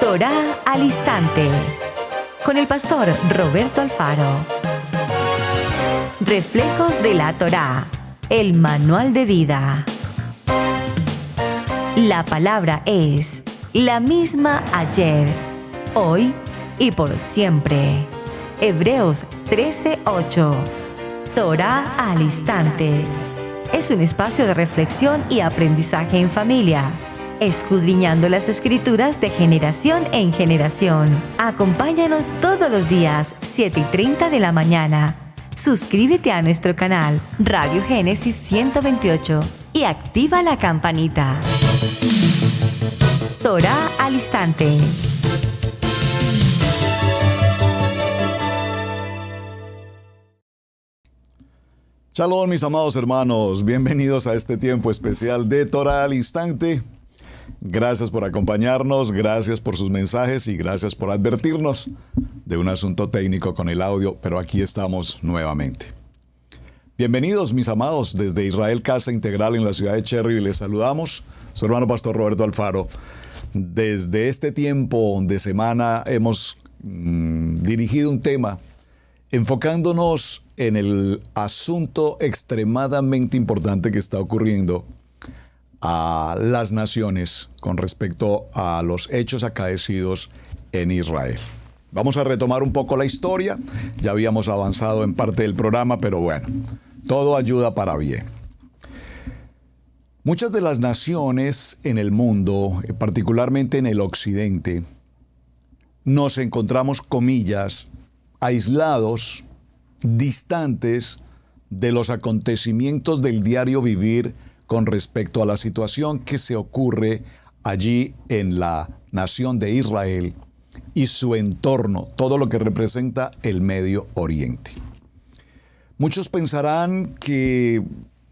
Torá al Instante, con el pastor Roberto Alfaro. Reflejos de la Torá, el manual de vida. La palabra es la misma ayer, hoy y por siempre. Hebreos 13:8. Torá al Instante. Es un espacio de reflexión y aprendizaje en familia, escudriñando las Escrituras de generación en generación. Acompáñanos todos los días, 7:30 de la mañana. Suscríbete a nuestro canal Radio Génesis 128 y activa la campanita. Torá al Instante. Shalom, mis amados hermanos, bienvenidos a este tiempo especial de Torá al Instante. Gracias por acompañarnos, gracias por sus mensajes y gracias por advertirnos de un asunto técnico con el audio, pero aquí estamos nuevamente. Bienvenidos, mis amados, desde Israel Casa Integral en la ciudad de Cherry. Les saludamos, su hermano pastor Roberto Alfaro. Desde este tiempo de semana hemos dirigido un tema enfocándonos en el asunto extremadamente importante que está ocurriendo a las naciones con respecto a los hechos acaecidos en Israel. Vamos a retomar un poco la historia. Ya habíamos avanzado en parte del programa, pero bueno, todo ayuda para bien. Muchas de las naciones en el mundo, particularmente en el occidente, nos encontramos, comillas, aislados, distantes de los acontecimientos del diario vivir con respecto a la situación que se ocurre allí en la nación de Israel y su entorno, todo lo que representa el Medio Oriente. Muchos pensarán que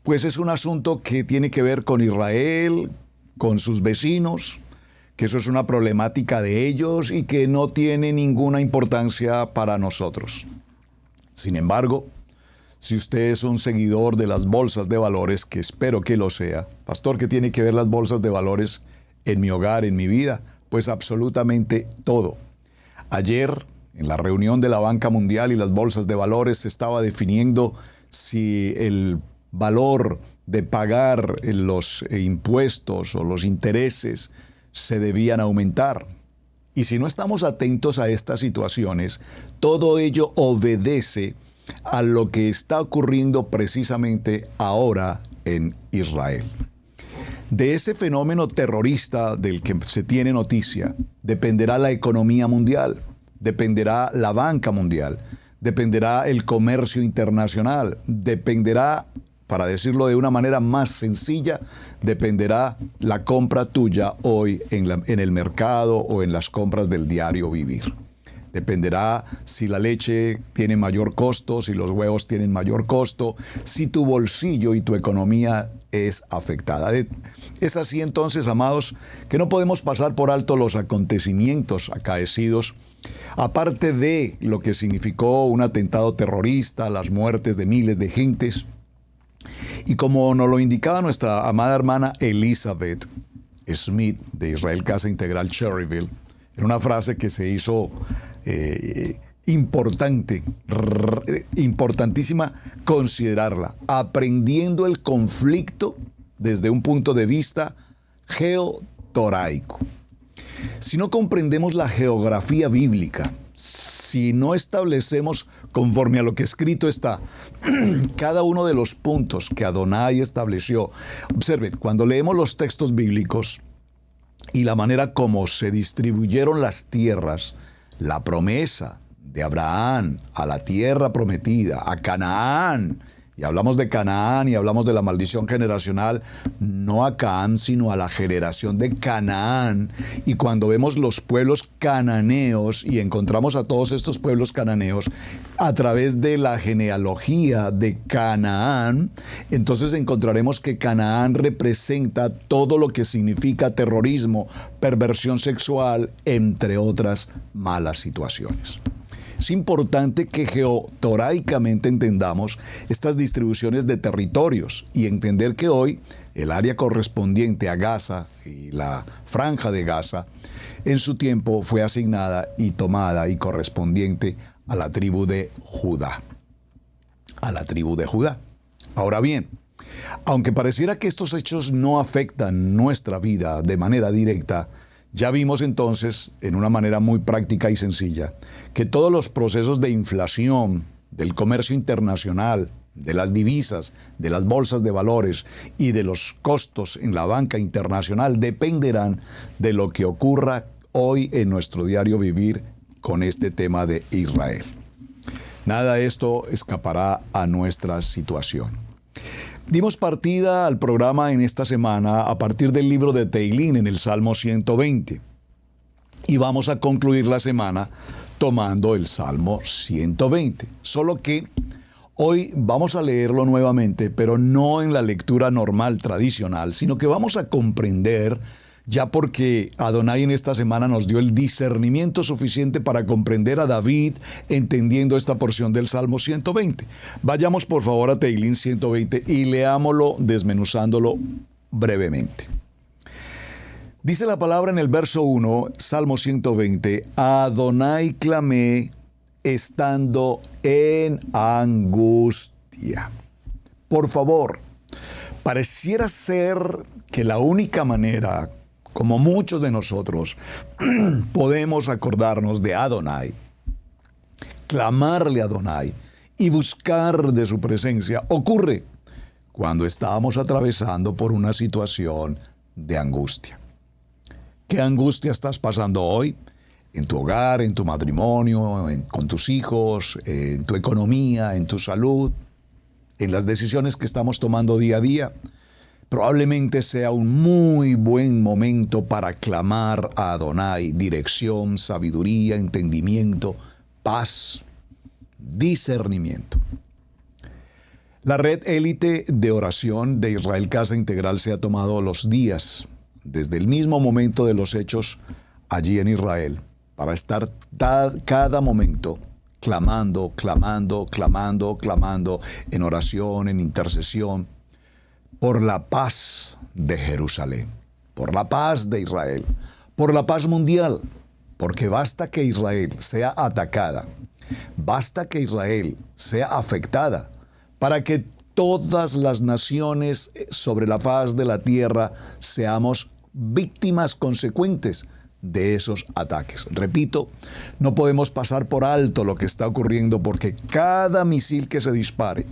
pues es un asunto que tiene que ver con Israel, con sus vecinos, que eso es una problemática de ellos y que no tiene ninguna importancia para nosotros. Sin embargo, si usted es un seguidor de las bolsas de valores, que espero que lo sea, pastor, ¿qué tiene que ver las bolsas de valores en mi hogar, en mi vida? Pues absolutamente todo. Ayer, en la reunión de la Banca Mundial y las bolsas de valores, se estaba definiendo si el valor de pagar los impuestos o los intereses se debían aumentar. Y si no estamos atentos a estas situaciones, todo ello obedece a lo que está ocurriendo precisamente ahora en Israel. De ese fenómeno terrorista del que se tiene noticia, dependerá la economía mundial, dependerá la banca mundial, dependerá el comercio internacional, dependerá, para decirlo de una manera más sencilla, dependerá la compra tuya hoy en el mercado o en las compras del diario vivir. Dependerá si la leche tiene mayor costo, si los huevos tienen mayor costo, si tu bolsillo y tu economía es afectada. Es así entonces, amados, que no podemos pasar por alto los acontecimientos acaecidos, aparte de lo que significó un atentado terrorista, las muertes de miles de gentes. Y como nos lo indicaba nuestra amada hermana Elizabeth Smith de Israel Casa Integral Cherryville, en una frase que se hizo importantísima considerarla, aprendiendo el conflicto desde un punto de vista geotoraico. Si no comprendemos la geografía bíblica, si no establecemos conforme a lo que escrito está cada uno de los puntos que Adonai estableció. Observen, cuando leemos los textos bíblicos y la manera como se distribuyeron las tierras, la promesa de Abraham a la tierra prometida, a Canaán, y hablamos de Canaán y hablamos de la maldición generacional, no a Canaán, sino a la generación de Canaán. Y cuando vemos los pueblos cananeos y encontramos a todos estos pueblos cananeos a través de la genealogía de Canaán, entonces encontraremos que Canaán representa todo lo que significa terrorismo, perversión sexual, entre otras malas situaciones. Es importante que geotoraicamente entendamos estas distribuciones de territorios y entender que hoy el área correspondiente a Gaza y la franja de Gaza en su tiempo fue asignada y tomada y correspondiente a la tribu de Judá. A la tribu de Judá. Ahora bien, aunque pareciera que estos hechos no afectan nuestra vida de manera directa, ya vimos entonces, en una manera muy práctica y sencilla, que todos los procesos de inflación, del comercio internacional, de las divisas, de las bolsas de valores y de los costos en la banca internacional dependerán de lo que ocurra hoy en nuestro diario vivir con este tema de Israel. Nada de esto escapará a nuestra situación. Dimos partida al programa en esta semana a partir del libro de Teilín en el Salmo 120. Y vamos a concluir la semana tomando el Salmo 120. Solo que hoy vamos a leerlo nuevamente, pero no en la lectura normal, tradicional, sino que vamos a comprender, ya porque Adonai en esta semana nos dio el discernimiento suficiente para comprender a David entendiendo esta porción del Salmo 120. Vayamos por favor a Teilín 120 y leámoslo desmenuzándolo brevemente. Dice la palabra en el verso 1, Salmo 120, a Adonai clamé estando en angustia. Por favor, pareciera ser que la única manera, como muchos de nosotros, podemos acordarnos de Adonai, clamarle a Adonai y buscar de su presencia, ocurre cuando estamos atravesando por una situación de angustia. ¿Qué angustia estás pasando hoy? En tu hogar, en tu matrimonio, con tus hijos, en tu economía, en tu salud, en las decisiones que estamos tomando día a día. Probablemente sea un muy buen momento para clamar a Adonai dirección, sabiduría, entendimiento, paz, discernimiento. La red élite de oración de Israel Casa Integral se ha tomado los días, desde el mismo momento de los hechos allí en Israel, para estar cada momento clamando en oración, en intercesión, por la paz de Jerusalén, por la paz de Israel, por la paz mundial, porque basta que Israel sea atacada, basta que Israel sea afectada, para que todas las naciones sobre la faz de la tierra seamos víctimas consecuentes de esos ataques. Repito, no podemos pasar por alto lo que está ocurriendo porque cada misil que se dispare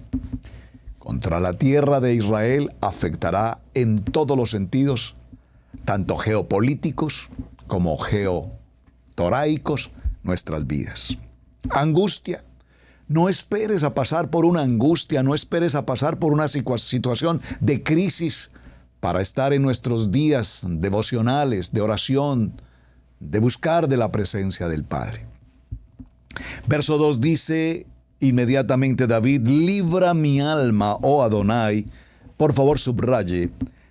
contra la tierra de Israel afectará en todos los sentidos, tanto geopolíticos como geotoraicos, nuestras vidas. Angustia. No esperes a pasar por una angustia, no esperes a pasar por una situación de crisis para estar en nuestros días devocionales, de oración, de buscar de la presencia del Padre. Verso 2 dice inmediatamente David, libra mi alma, oh Adonai, por favor subraye,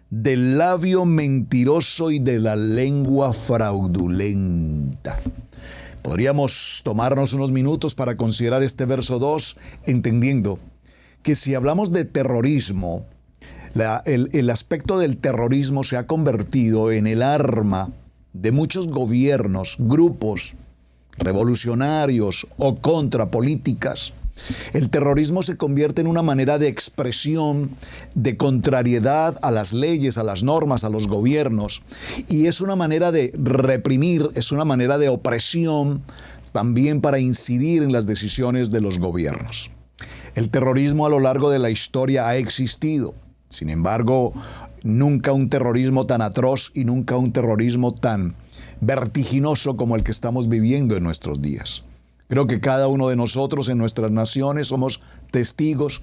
del labio mentiroso y de la lengua fraudulenta. Podríamos tomarnos unos minutos para considerar este verso 2, entendiendo que si hablamos de terrorismo, el aspecto del terrorismo se ha convertido en el arma de muchos gobiernos, grupos revolucionarios o contrapolíticas. El terrorismo se convierte en una manera de expresión de contrariedad a las leyes, a las normas, a los gobiernos. Y es una manera de reprimir, es una manera de opresión también para incidir en las decisiones de los gobiernos. El terrorismo a lo largo de la historia ha existido. Sin embargo, nunca un terrorismo tan atroz y nunca un terrorismo tan vertiginoso como el que estamos viviendo en nuestros días. Creo que cada uno de nosotros en nuestras naciones somos testigos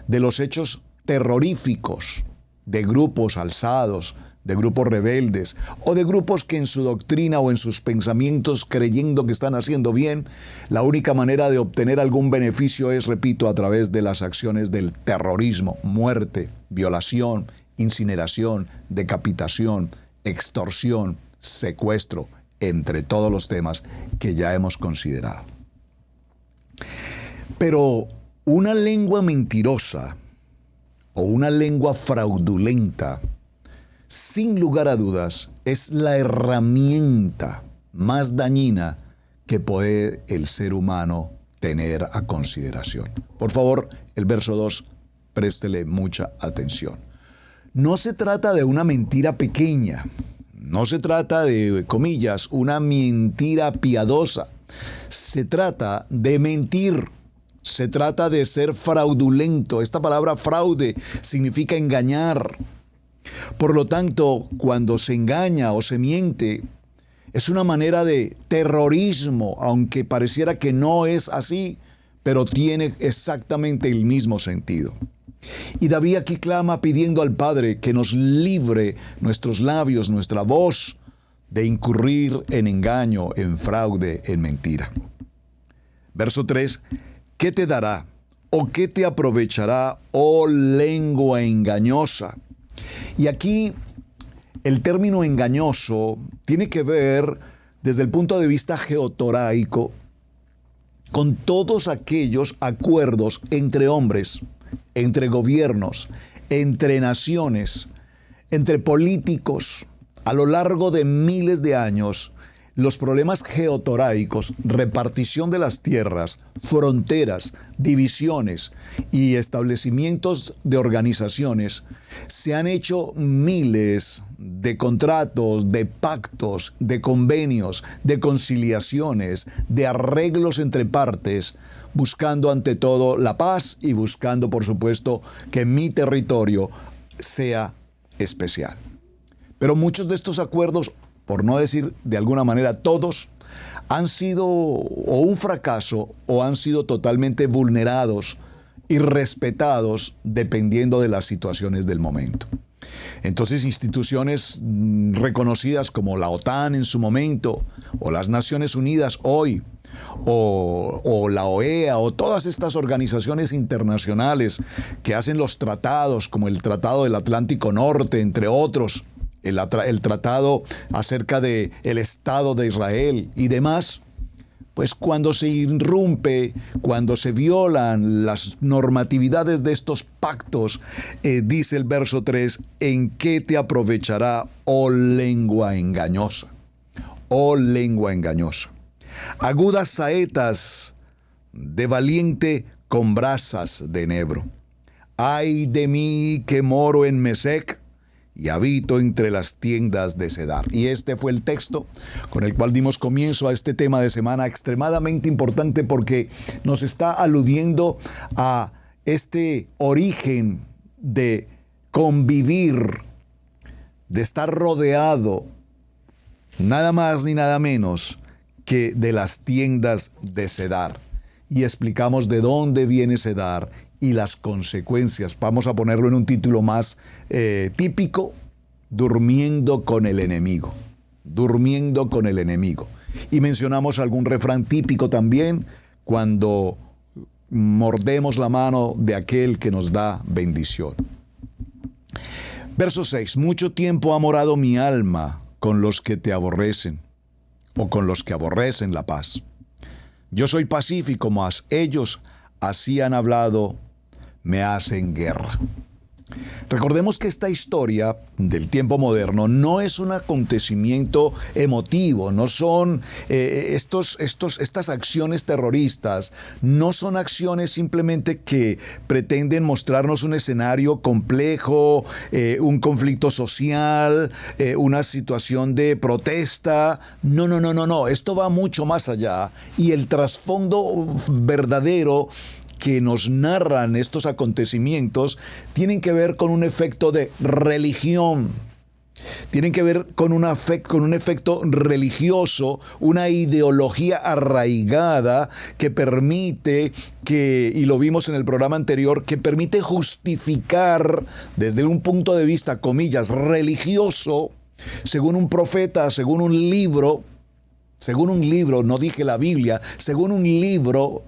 de los hechos terroríficos de grupos alzados, de grupos rebeldes o de grupos que en su doctrina o en sus pensamientos, creyendo que están haciendo bien, la única manera de obtener algún beneficio es, repito, a través de las acciones del terrorismo, muerte, violación, incineración, decapitación, extorsión, secuestro, entre todos los temas que ya hemos considerado. Pero una lengua mentirosa o una lengua fraudulenta, sin lugar a dudas, es la herramienta más dañina que puede el ser humano tener a consideración. Por favor, el verso 2, préstele mucha atención. No se trata de una mentira pequeña, no se trata de, comillas, una mentira piadosa. Se trata de mentir, se trata de ser fraudulento. Esta palabra fraude significa engañar. Por lo tanto, cuando se engaña o se miente, es una manera de terrorismo, aunque pareciera que no es así, pero tiene exactamente el mismo sentido. Y David aquí clama pidiendo al Padre que nos libre nuestros labios, nuestra voz, de incurrir en engaño, en fraude, en mentira. Verso 3, ¿qué te dará o qué te aprovechará, oh lengua engañosa? Y aquí el término engañoso tiene que ver desde el punto de vista geotoraico con todos aquellos acuerdos entre hombres, entre gobiernos, entre naciones, entre políticos. A lo largo de miles de años, los problemas geotoraicos, repartición de las tierras, fronteras, divisiones y establecimientos de organizaciones, se han hecho miles de contratos, de pactos, de convenios, de conciliaciones, de arreglos entre partes, buscando ante todo la paz y buscando, por supuesto, que mi territorio sea especial. Pero muchos de estos acuerdos, por no decir de alguna manera todos, han sido o un fracaso o han sido totalmente vulnerados y respetados dependiendo de las situaciones del momento. Entonces, instituciones reconocidas como la OTAN en su momento, o las Naciones Unidas hoy, o la OEA, o todas estas organizaciones internacionales que hacen los tratados, como el Tratado del Atlántico Norte, entre otros, el tratado acerca del Estado de Israel y demás, pues cuando se irrumpe, cuando se violan las normatividades de estos pactos, dice el verso 3, ¿en qué te aprovechará, oh lengua engañosa? Oh lengua engañosa. Agudas saetas de valiente con brasas de enebro. Ay de mí que moro en Mesec y habito entre las tiendas de Cedar. Y este fue el texto con el cual dimos comienzo a este tema de semana extremadamente importante porque nos está aludiendo a este origen de convivir, de estar rodeado, nada más ni nada menos que de las tiendas de Cedar. Y explicamos de dónde viene Cedar y las consecuencias. Vamos a ponerlo en un título más típico: durmiendo con el enemigo. Durmiendo con el enemigo. Y mencionamos algún refrán típico también: cuando mordemos la mano de aquel que nos da bendición. Verso 6. Mucho tiempo ha morado mi alma con los que te aborrecen, o con los que aborrecen la paz. Yo soy pacífico, mas ellos así han hablado, me hacen guerra. Recordemos que esta historia del tiempo moderno no es un acontecimiento emotivo, no son estas acciones terroristas, no son acciones simplemente que pretenden mostrarnos un escenario complejo, un conflicto social, una situación de protesta. No. Esto va mucho más allá y el trasfondo verdadero que nos narran estos acontecimientos tienen que ver con un efecto de religión. Tienen que ver con un efecto religioso, una ideología arraigada que permite y lo vimos en el programa anterior, que permite justificar desde un punto de vista, comillas, religioso, según un profeta, según un libro, no dije la Biblia, según un libro,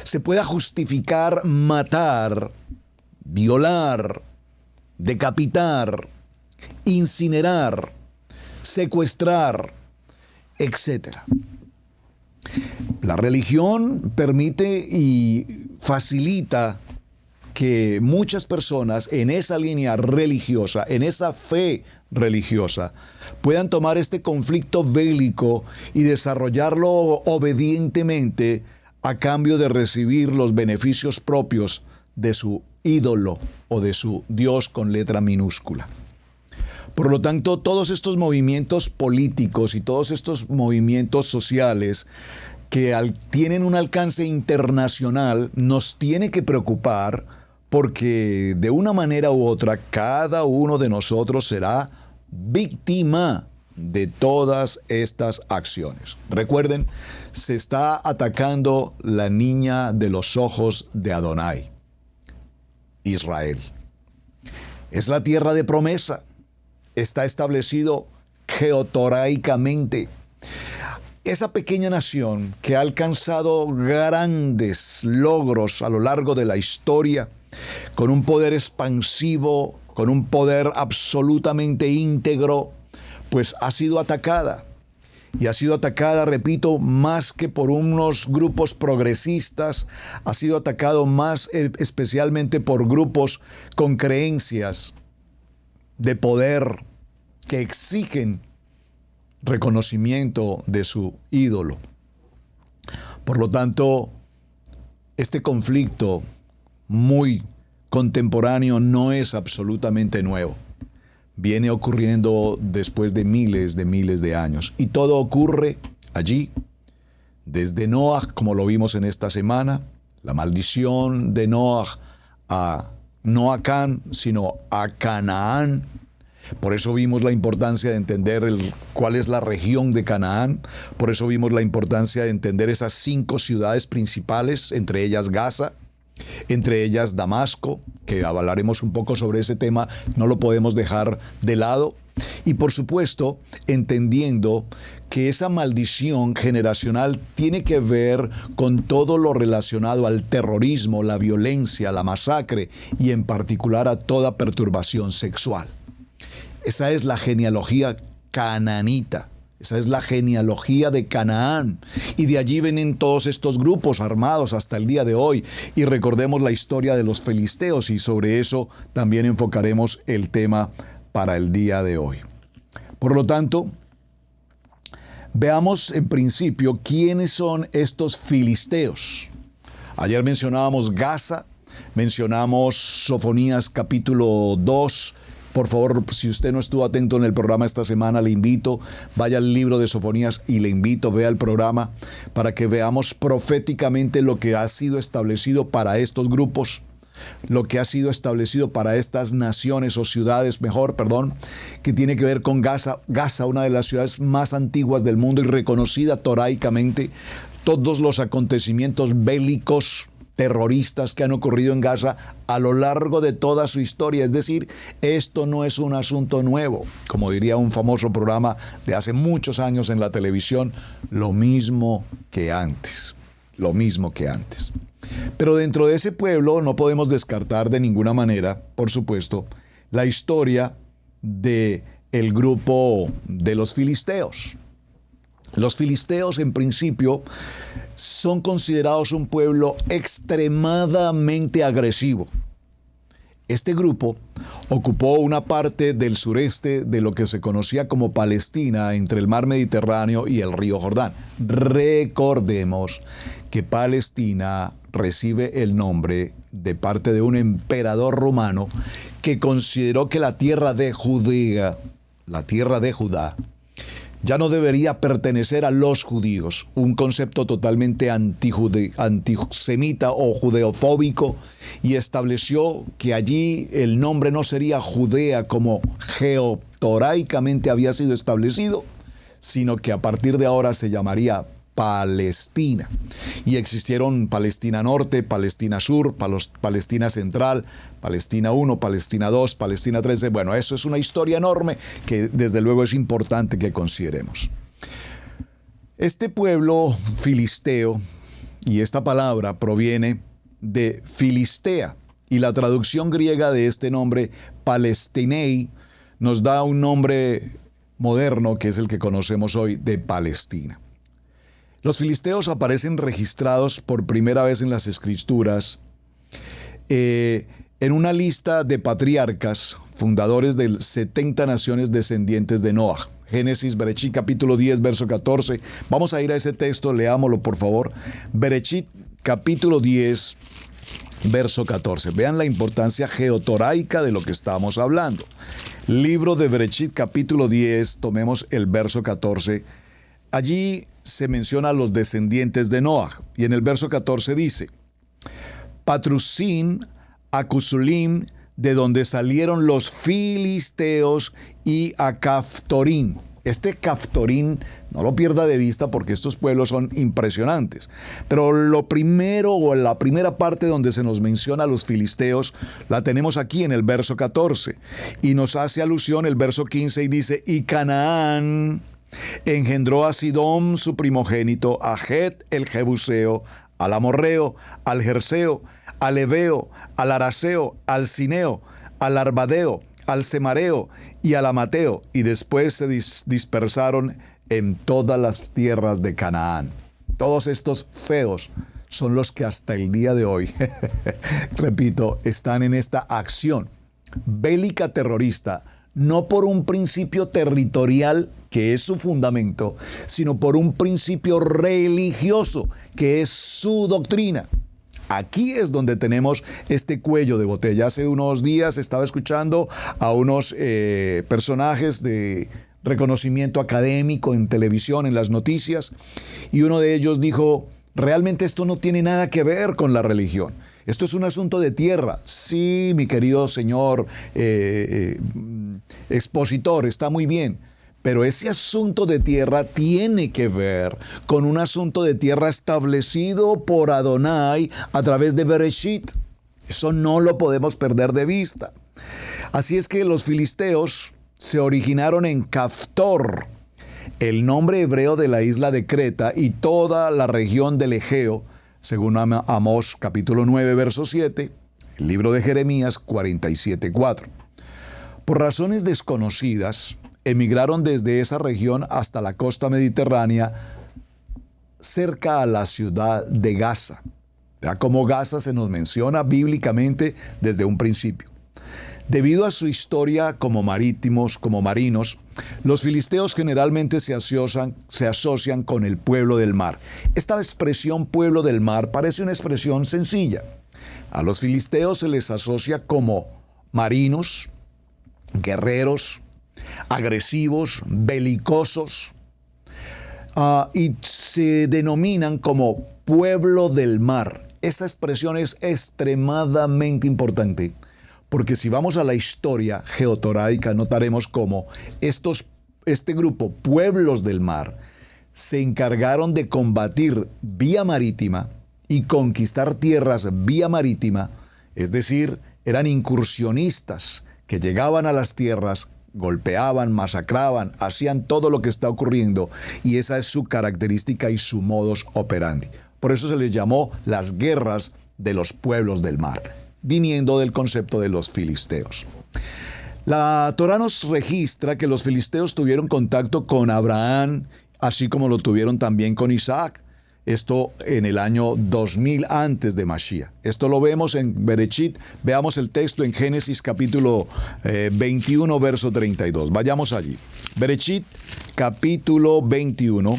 se pueda justificar matar, violar, decapitar, incinerar, secuestrar, etc. La religión permite y facilita que muchas personas en esa línea religiosa, en esa fe religiosa, puedan tomar este conflicto bélico y desarrollarlo obedientemente a cambio de recibir los beneficios propios de su ídolo o de su Dios con letra minúscula. Por lo tanto, todos estos movimientos políticos y todos estos movimientos sociales que tienen un alcance internacional nos tiene que preocupar, porque de una manera u otra cada uno de nosotros será víctima de todas estas acciones. Recuerden, se está atacando la niña de los ojos de Adonai, Israel. Es la tierra de promesa. Está establecido geotoraicamente. Esa pequeña nación que ha alcanzado grandes logros a lo largo de la historia, con un poder expansivo, con un poder absolutamente íntegro, pues ha sido atacada. Y ha sido atacada, repito, más que por unos grupos progresistas, ha sido atacado más especialmente por grupos con creencias de poder que exigen reconocimiento de su ídolo. Por lo tanto, este conflicto muy contemporáneo no es absolutamente nuevo. Viene ocurriendo después de miles de años. Y todo ocurre allí, desde Noah, como lo vimos en esta semana, la maldición de Noah no a Can, sino a Canaán. Por eso vimos la importancia de entender cuál es la región de Canaán. Por eso vimos la importancia de entender esas 5 ciudades principales, entre ellas Gaza, entre ellas Damasco, que hablaremos un poco sobre ese tema, no lo podemos dejar de lado. Y por supuesto, entendiendo que esa maldición generacional tiene que ver con todo lo relacionado al terrorismo, la violencia, la masacre y en particular a toda perturbación sexual. Esa es la genealogía cananita. Esa es la genealogía de Canaán. Y de allí vienen todos estos grupos armados hasta el día de hoy. Y recordemos la historia de los filisteos y sobre eso también enfocaremos el tema para el día de hoy. Por lo tanto, veamos en principio quiénes son estos filisteos. Ayer mencionábamos Gaza, mencionamos Sofonías capítulo 2. Por favor, si usted no estuvo atento en el programa esta semana, le invito, vaya al libro de Sofonías y le invito, vea el programa para que veamos proféticamente lo que ha sido establecido para estos grupos, lo que ha sido establecido para estas naciones o ciudades, que tiene que ver con Gaza. Gaza, una de las ciudades más antiguas del mundo y reconocida toraicamente. Todos los acontecimientos bélicos terroristas que han ocurrido en Gaza a lo largo de toda su historia. Es decir, esto no es un asunto nuevo. Como diría un famoso programa de hace muchos años en la televisión, lo mismo que antes. Lo mismo que antes. Pero dentro de ese pueblo no podemos descartar de ninguna manera, por supuesto, la historia del grupo de los filisteos. Los filisteos, en principio, son considerados un pueblo extremadamente agresivo. Este grupo ocupó una parte del sureste de lo que se conocía como Palestina, entre el mar Mediterráneo y el río Jordán. Recordemos que Palestina recibe el nombre de parte de un emperador romano que consideró que la tierra de Judea, la tierra de Judá, ya no debería pertenecer a los judíos, un concepto totalmente antisemita o judeofóbico, y estableció que allí el nombre no sería Judea como geotoraicamente había sido establecido, sino que a partir de ahora se llamaría Palestina. Y existieron Palestina Norte, Palestina Sur, Palestina Central, Palestina 1, Palestina 2, Palestina 13. Bueno, eso es una historia enorme que desde luego es importante que consideremos. Este pueblo filisteo, y esta palabra proviene de Filistea, y la traducción griega de este nombre, Palestinei, nos da un nombre moderno que es el que conocemos hoy de Palestina. Los filisteos aparecen registrados por primera vez en las Escrituras en una lista de patriarcas, fundadores de 70 naciones descendientes de Noah. Génesis, Berechit, capítulo 10, verso 14. Vamos a ir a ese texto, leámoslo por favor. Berechit, capítulo 10, verso 14. Vean la importancia geotoraica de lo que estamos hablando. Libro de Berechit, capítulo 10, tomemos el verso 14. Allí se menciona a los descendientes de Noah, y en el verso 14 dice: Patrusín, Acusulim, de donde salieron los filisteos, y a Caftorín. Este Caftorín, no lo pierda de vista porque estos pueblos son impresionantes. Pero lo primero, o la primera parte donde se nos menciona a los filisteos, la tenemos aquí en el verso 14. Y nos hace alusión el verso 15 y dice: y Canaán engendró a Sidón su primogénito, a Het el Jebuseo, al Amorreo, al Jerseo, al Heveo, al Araseo, al Cineo, al Arbadeo, al Semareo y al Amateo, y después se dispersaron en todas las tierras de Canaán. Todos estos feos son los que hasta el día de hoy, repito, están en esta acción bélica terrorista, no por un principio territorial, que es su fundamento, sino por un principio religioso, que es su doctrina. Aquí es donde tenemos este cuello de botella. Hace unos días estaba escuchando a unos personajes de reconocimiento académico en televisión, en las noticias, y uno de ellos dijo: realmente esto no tiene nada que ver con la religión. Esto es un asunto de tierra. Sí, mi querido señor expositor, está muy bien. Pero ese asunto de tierra tiene que ver con un asunto de tierra establecido por Adonai a través de Bereshit. Eso no lo podemos perder de vista. Así es que los filisteos se originaron en Caftor, el nombre hebreo de la isla de Creta y toda la región del Egeo, según Amós capítulo 9, verso 7, el libro de Jeremías 47, 4. Por razones desconocidas, emigraron desde esa región hasta la costa mediterránea, cerca a la ciudad de Gaza. Vea cómo Gaza se nos menciona bíblicamente desde un principio. Debido a su historia como marítimos, como marinos, los filisteos generalmente se asocian con el pueblo del mar. Esta expresión pueblo del mar parece una expresión sencilla. A los filisteos se les asocia como marinos, guerreros, agresivos, belicosos, y se denominan como pueblo del mar. Esa expresión es extremadamente importante, porque si vamos a la historia geotoraica, notaremos cómo este grupo, pueblos del mar, se encargaron de combatir vía marítima y conquistar tierras vía marítima, es decir, eran incursionistas que llegaban a las tierras, golpeaban, masacraban, hacían todo lo que está ocurriendo, y esa es su característica y su modus operandi. Por eso se les llamó las guerras de los pueblos del mar, viniendo del concepto de los filisteos. La Torá nos registra que los filisteos tuvieron contacto con Abraham, así como lo tuvieron también con Isaac. Esto en el año 2000 antes de Mashiach. Esto lo vemos en Berechit. Veamos el texto en Génesis capítulo 21, verso 32. Vayamos allí. Berechit, capítulo 21.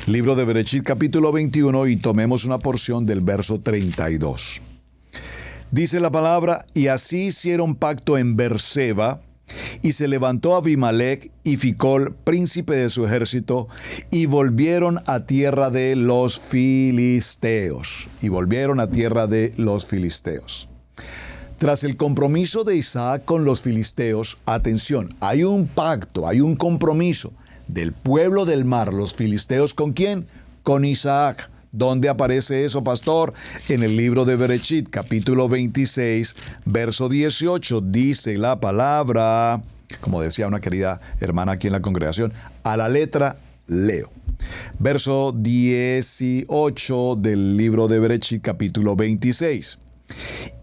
Libro de Berechit, capítulo 21, y tomemos una porción del verso 32. Dice la palabra: y así hicieron pacto en Berseba, y se levantó Abimelech y Ficol, príncipe de su ejército, y volvieron a tierra de los filisteos. Tras el compromiso de Isaac con los filisteos, atención, hay un pacto, hay un compromiso del pueblo del mar, los filisteos, ¿con quién? Con Isaac. ¿Dónde aparece eso, pastor? En el libro de Berechit, capítulo 26, verso 18, dice la palabra, como decía una querida hermana aquí en la congregación, a la letra leo. Verso 18 del libro de Berechit, capítulo 26.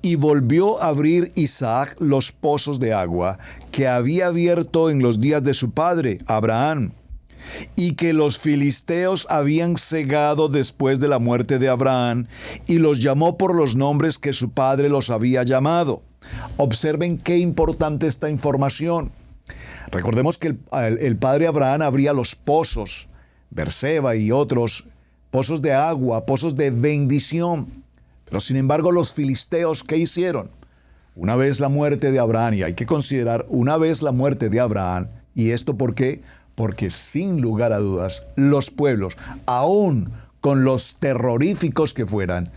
Y volvió a abrir Isaac los pozos de agua que había abierto en los días de su padre, Abraham. y que los filisteos habían cegado después de la muerte de Abraham, y los llamó por los nombres que su padre los había llamado. Observen qué importante esta información. Recordemos que el padre Abraham abría los pozos, Berseba y otros, pozos de agua, pozos de bendición. Pero sin embargo, los filisteos, ¿qué hicieron? Una vez la muerte de Abraham, y hay que considerar una vez la muerte de Abraham, ¿y esto por qué? Porque sin lugar a dudas, los pueblos, aún con los terroríficos que fueran,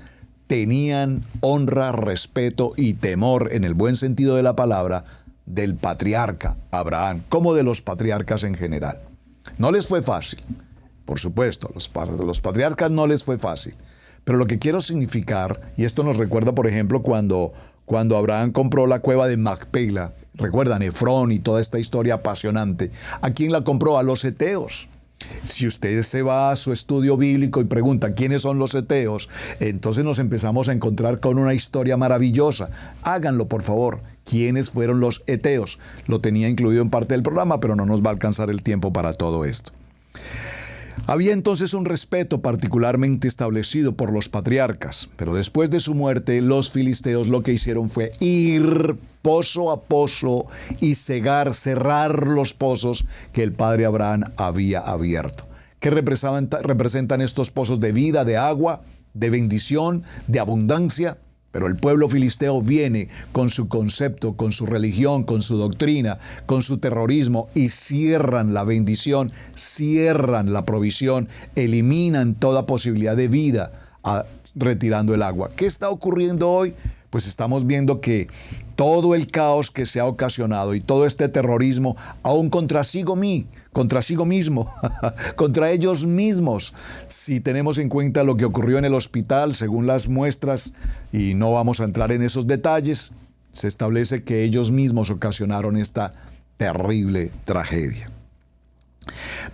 tenían honra, respeto y temor, en el buen sentido de la palabra, del patriarca Abraham, como de los patriarcas en general. No les fue fácil, por supuesto, los patriarcas no les fue fácil. Pero lo que quiero significar, y esto nos recuerda, por ejemplo, cuando Abraham compró la cueva de Macpela, recuerdan Efrón y toda esta historia apasionante. ¿A quién la compró? A los heteos. Si usted se va a su estudio bíblico y pregunta quiénes son los heteos, entonces nos empezamos a encontrar con una historia maravillosa. Háganlo, por favor. ¿Quiénes fueron los heteos? Lo tenía incluido en parte del programa, pero no nos va a alcanzar el tiempo para todo esto. Había entonces un respeto particularmente establecido por los patriarcas, pero después de su muerte, los filisteos lo que hicieron fue ir pozo a pozo y cerrar los pozos que el padre Abraham había abierto. ¿Qué representan estos pozos de vida, de agua, de bendición, de abundancia? Pero el pueblo filisteo viene con su concepto, con su religión, con su doctrina, con su terrorismo y cierran la bendición, cierran la provisión, eliminan toda posibilidad de vida retirando el agua. ¿Qué está ocurriendo hoy? Pues estamos viendo que todo el caos que se ha ocasionado y todo este terrorismo, aún contra sí mismo, contra ellos mismos, si tenemos en cuenta lo que ocurrió en el hospital, según las muestras, y no vamos a entrar en esos detalles, se establece que ellos mismos ocasionaron esta terrible tragedia.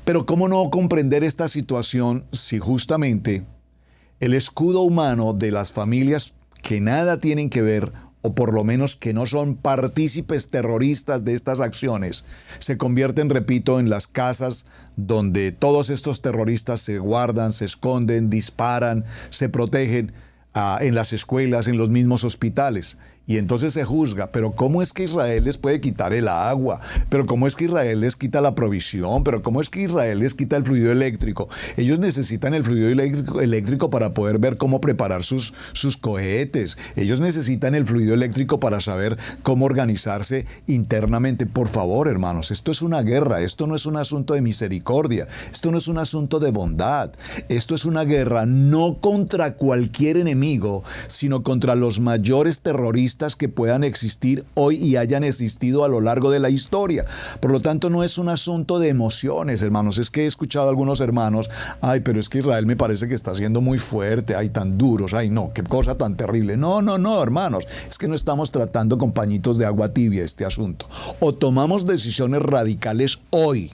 Pero ¿cómo no comprender esta situación si justamente el escudo humano de las familias que nada tienen que ver, o por lo menos que no son partícipes terroristas de estas acciones, se convierten, repito, en las casas donde todos estos terroristas se guardan, se esconden, disparan, se protegen, en las escuelas, en los mismos hospitales? Y entonces se juzga, pero ¿cómo es que Israel les puede quitar el agua? ¿Pero cómo es que Israel les quita la provisión? ¿Pero cómo es que Israel les quita el fluido eléctrico? Ellos necesitan el fluido eléctrico para poder ver cómo preparar sus cohetes. Ellos necesitan el fluido eléctrico para saber cómo organizarse internamente. Por favor, hermanos, esto es una guerra. Esto no es un asunto de misericordia. Esto no es un asunto de bondad. Esto es una guerra no contra cualquier enemigo, sino contra los mayores terroristas que puedan existir hoy y hayan existido a lo largo de la historia. Por lo tanto, no es un asunto de emociones, hermanos. Es que he escuchado a algunos hermanos, pero es que Israel me parece que está siendo muy fuerte, tan duros, no, qué cosa tan terrible. No, hermanos, es que no estamos tratando con pañitos de agua tibia este asunto. O tomamos decisiones radicales hoy,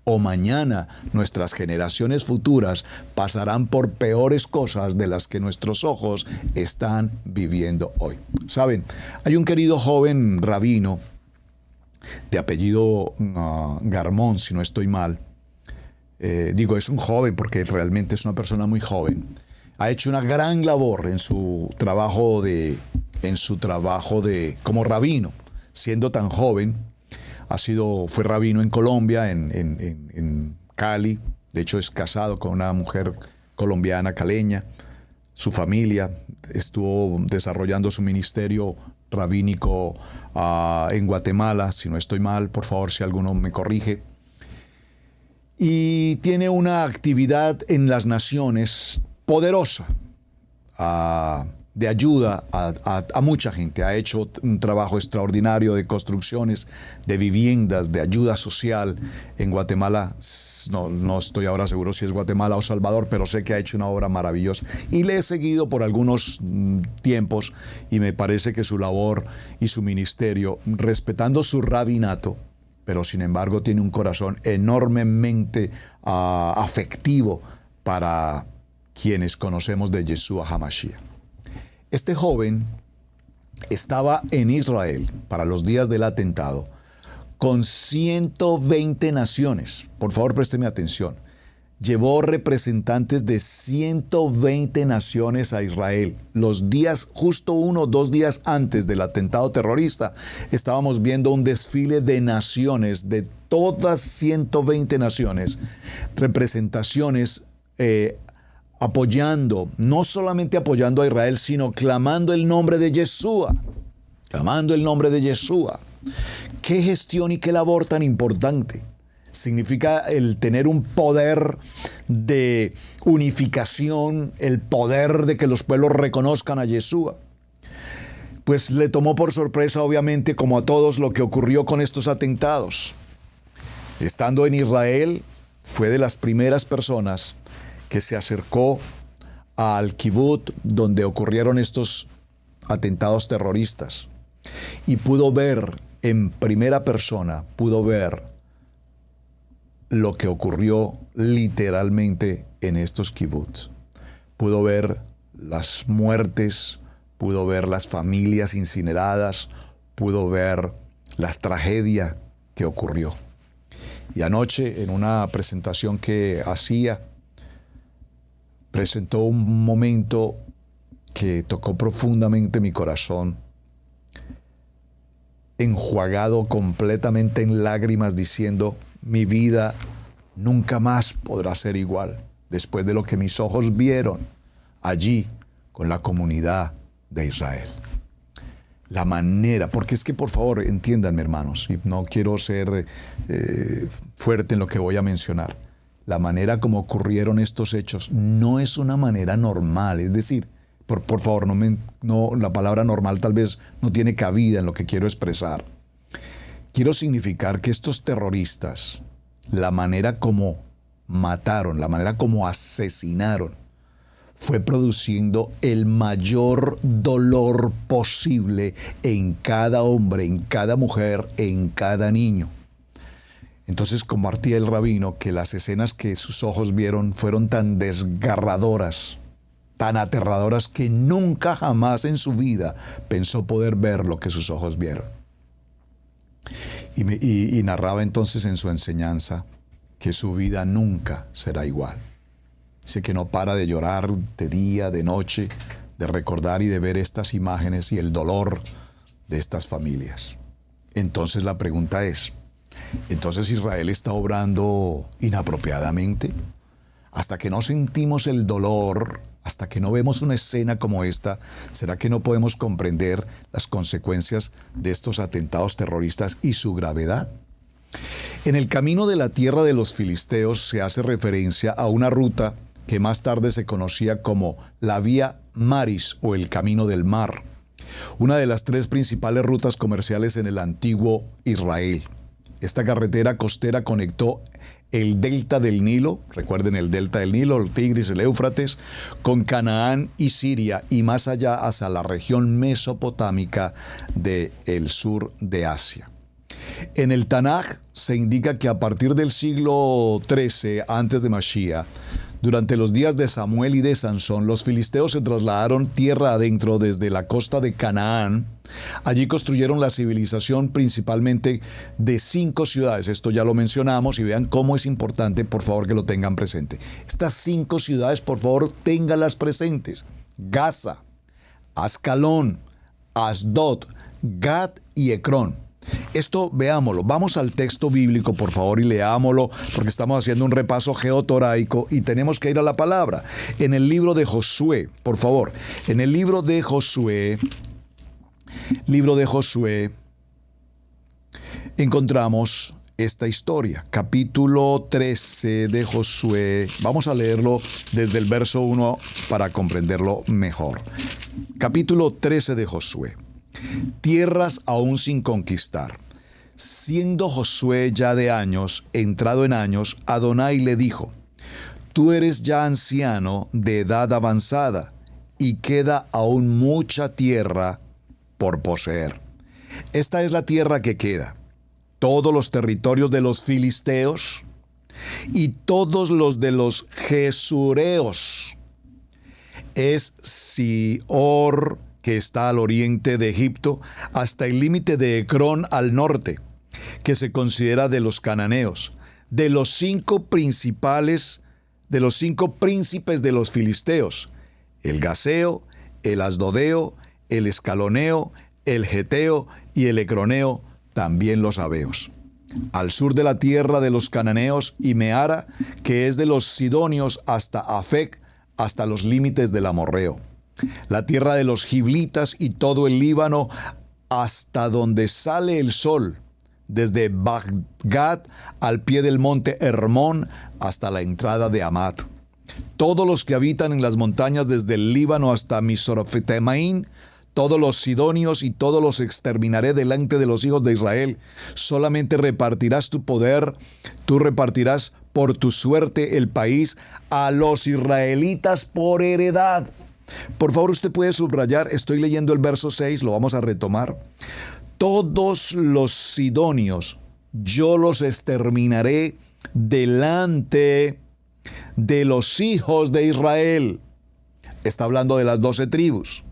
o mañana nuestras generaciones futuras pasarán por peores cosas de las que nuestros ojos están viviendo hoy. Saben, hay un querido joven rabino de apellido Garmón, si no estoy mal. Es un joven porque realmente es una persona muy joven. Ha hecho una gran labor en su trabajo como rabino, siendo tan joven. Fue rabino en Colombia, en Cali. De hecho, es casado con una mujer colombiana, caleña. Su familia estuvo desarrollando su ministerio rabínico en Guatemala, si no estoy mal, por favor, si alguno me corrige. Y tiene una actividad en las naciones poderosa, de ayuda a mucha gente. Ha hecho un trabajo extraordinario de construcciones, de viviendas, de ayuda social en Guatemala. No estoy ahora seguro si es Guatemala o Salvador, pero sé que ha hecho una obra maravillosa. Y le he seguido por algunos tiempos y me parece que su labor y su ministerio, respetando su rabinato, pero sin embargo tiene un corazón enormemente afectivo para quienes conocemos de Yeshua HaMashiach. Este joven estaba en Israel para los días del atentado con 120 naciones. Por favor, présteme atención. Llevó representantes de 120 naciones a Israel. Los días, justo 1 o 2 días antes del atentado terrorista, estábamos viendo un desfile de naciones, de todas 120 naciones, representaciones apoyando, no solamente apoyando a Israel, sino clamando el nombre de Yeshua. Clamando el nombre de Yeshua. Qué gestión y qué labor tan importante. Significa el tener un poder de unificación, el poder de que los pueblos reconozcan a Yeshua. Pues le tomó por sorpresa, obviamente, como a todos, lo que ocurrió con estos atentados. Estando en Israel, fue de las primeras personas que se acercó al kibut donde ocurrieron estos atentados terroristas y pudo ver en primera persona, pudo ver lo que ocurrió literalmente en estos kibbutz. Pudo ver las muertes, pudo ver las familias incineradas, pudo ver las tragedias que ocurrió. Y anoche, en una presentación que hacía, presentó un momento que tocó profundamente mi corazón, enjuagado completamente en lágrimas, diciendo: mi vida nunca más podrá ser igual después de lo que mis ojos vieron allí con la comunidad de Israel. La manera, porque es que, por favor, entiéndanme, hermanos, y no quiero ser fuerte en lo que voy a mencionar. La manera como ocurrieron estos hechos no es una manera normal, es decir, por favor, la palabra normal tal vez no tiene cabida en lo que quiero expresar. Quiero significar que estos terroristas, la manera como mataron, la manera como asesinaron, fue produciendo el mayor dolor posible en cada hombre, en cada mujer, en cada niño. Entonces compartía el rabino que las escenas que sus ojos vieron fueron tan desgarradoras, tan aterradoras, que nunca jamás en su vida pensó poder ver lo que sus ojos vieron. Y narraba entonces en su enseñanza que su vida nunca será igual. Dice que no para de llorar de día, de noche, de recordar y de ver estas imágenes y el dolor de estas familias. Entonces la pregunta es, ¿entonces Israel está obrando inapropiadamente? Hasta que no sentimos el dolor, hasta que no vemos una escena como esta, ¿será que no podemos comprender las consecuencias de estos atentados terroristas y su gravedad? En el camino de la tierra de los filisteos se hace referencia a una ruta que más tarde se conocía como la Vía Maris o el Camino del Mar, una de las 3 principales rutas comerciales en el antiguo Israel. Esta carretera costera conectó el delta del Nilo, recuerden el delta del Nilo, el Tigris, el Éufrates, con Canaán y Siria y más allá hacia la región mesopotámica del sur de Asia. En el Tanaj se indica que a partir del siglo XIII antes de Mashiach, durante los días de Samuel y de Sansón, los filisteos se trasladaron tierra adentro desde la costa de Canaán. Allí construyeron la civilización principalmente de 5 ciudades. Esto ya lo mencionamos y vean cómo es importante, por favor, que lo tengan presente. Estas 5 ciudades, por favor, ténganlas presentes. Gaza, Ascalón, Asdod, Gad y Ecrón. Esto veámoslo, vamos al texto bíblico por favor y leámoslo porque estamos haciendo un repaso geotoraico y tenemos que ir a la palabra. En el libro de Josué, por favor, en el libro de Josué, encontramos esta historia, capítulo 13 de Josué. Vamos a leerlo desde el verso 1 para comprenderlo mejor. Capítulo 13 de Josué. Tierras aún sin conquistar. Siendo Josué ya de años, entrado en años, Adonai le dijo: tú eres ya anciano de edad avanzada, y queda aún mucha tierra por poseer. Esta es la tierra que queda: todos los territorios de los filisteos y todos los de los gesureos. Es Sior, que está al oriente de Egipto, hasta el límite de Ecrón al norte, que se considera de los cananeos, de los 5 príncipes de los filisteos: el gaseo, el asdodeo, el escaloneo, el geteo y el ecroneo, también los sabeos. Al sur de la tierra de los cananeos y Meara, que es de los sidonios, hasta Afec, hasta los límites del amorreo. La tierra de los giblitas y todo el Líbano, hasta donde sale el sol, desde Bagdad al pie del monte Hermón hasta la entrada de Hamat. Todos los que habitan en las montañas desde el Líbano hasta Misrefotemaim, todos los sidonios y todos los exterminaré delante de los hijos de Israel. Solamente repartirás tu poder, tú repartirás por tu suerte el país a los israelitas por heredad. Por favor, usted puede subrayar, estoy leyendo el verso 6, lo vamos a retomar. Todos los sidonios yo los exterminaré delante de los hijos de Israel. Está hablando de las 12 tribus.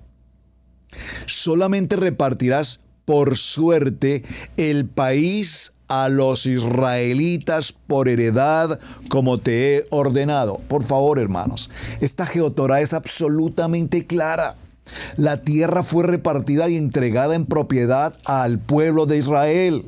Solamente repartirás por suerte el país a los israelitas por heredad, como te he ordenado. Por favor, hermanos, esta Geotorá es absolutamente clara. La tierra fue repartida y entregada en propiedad al pueblo de Israel.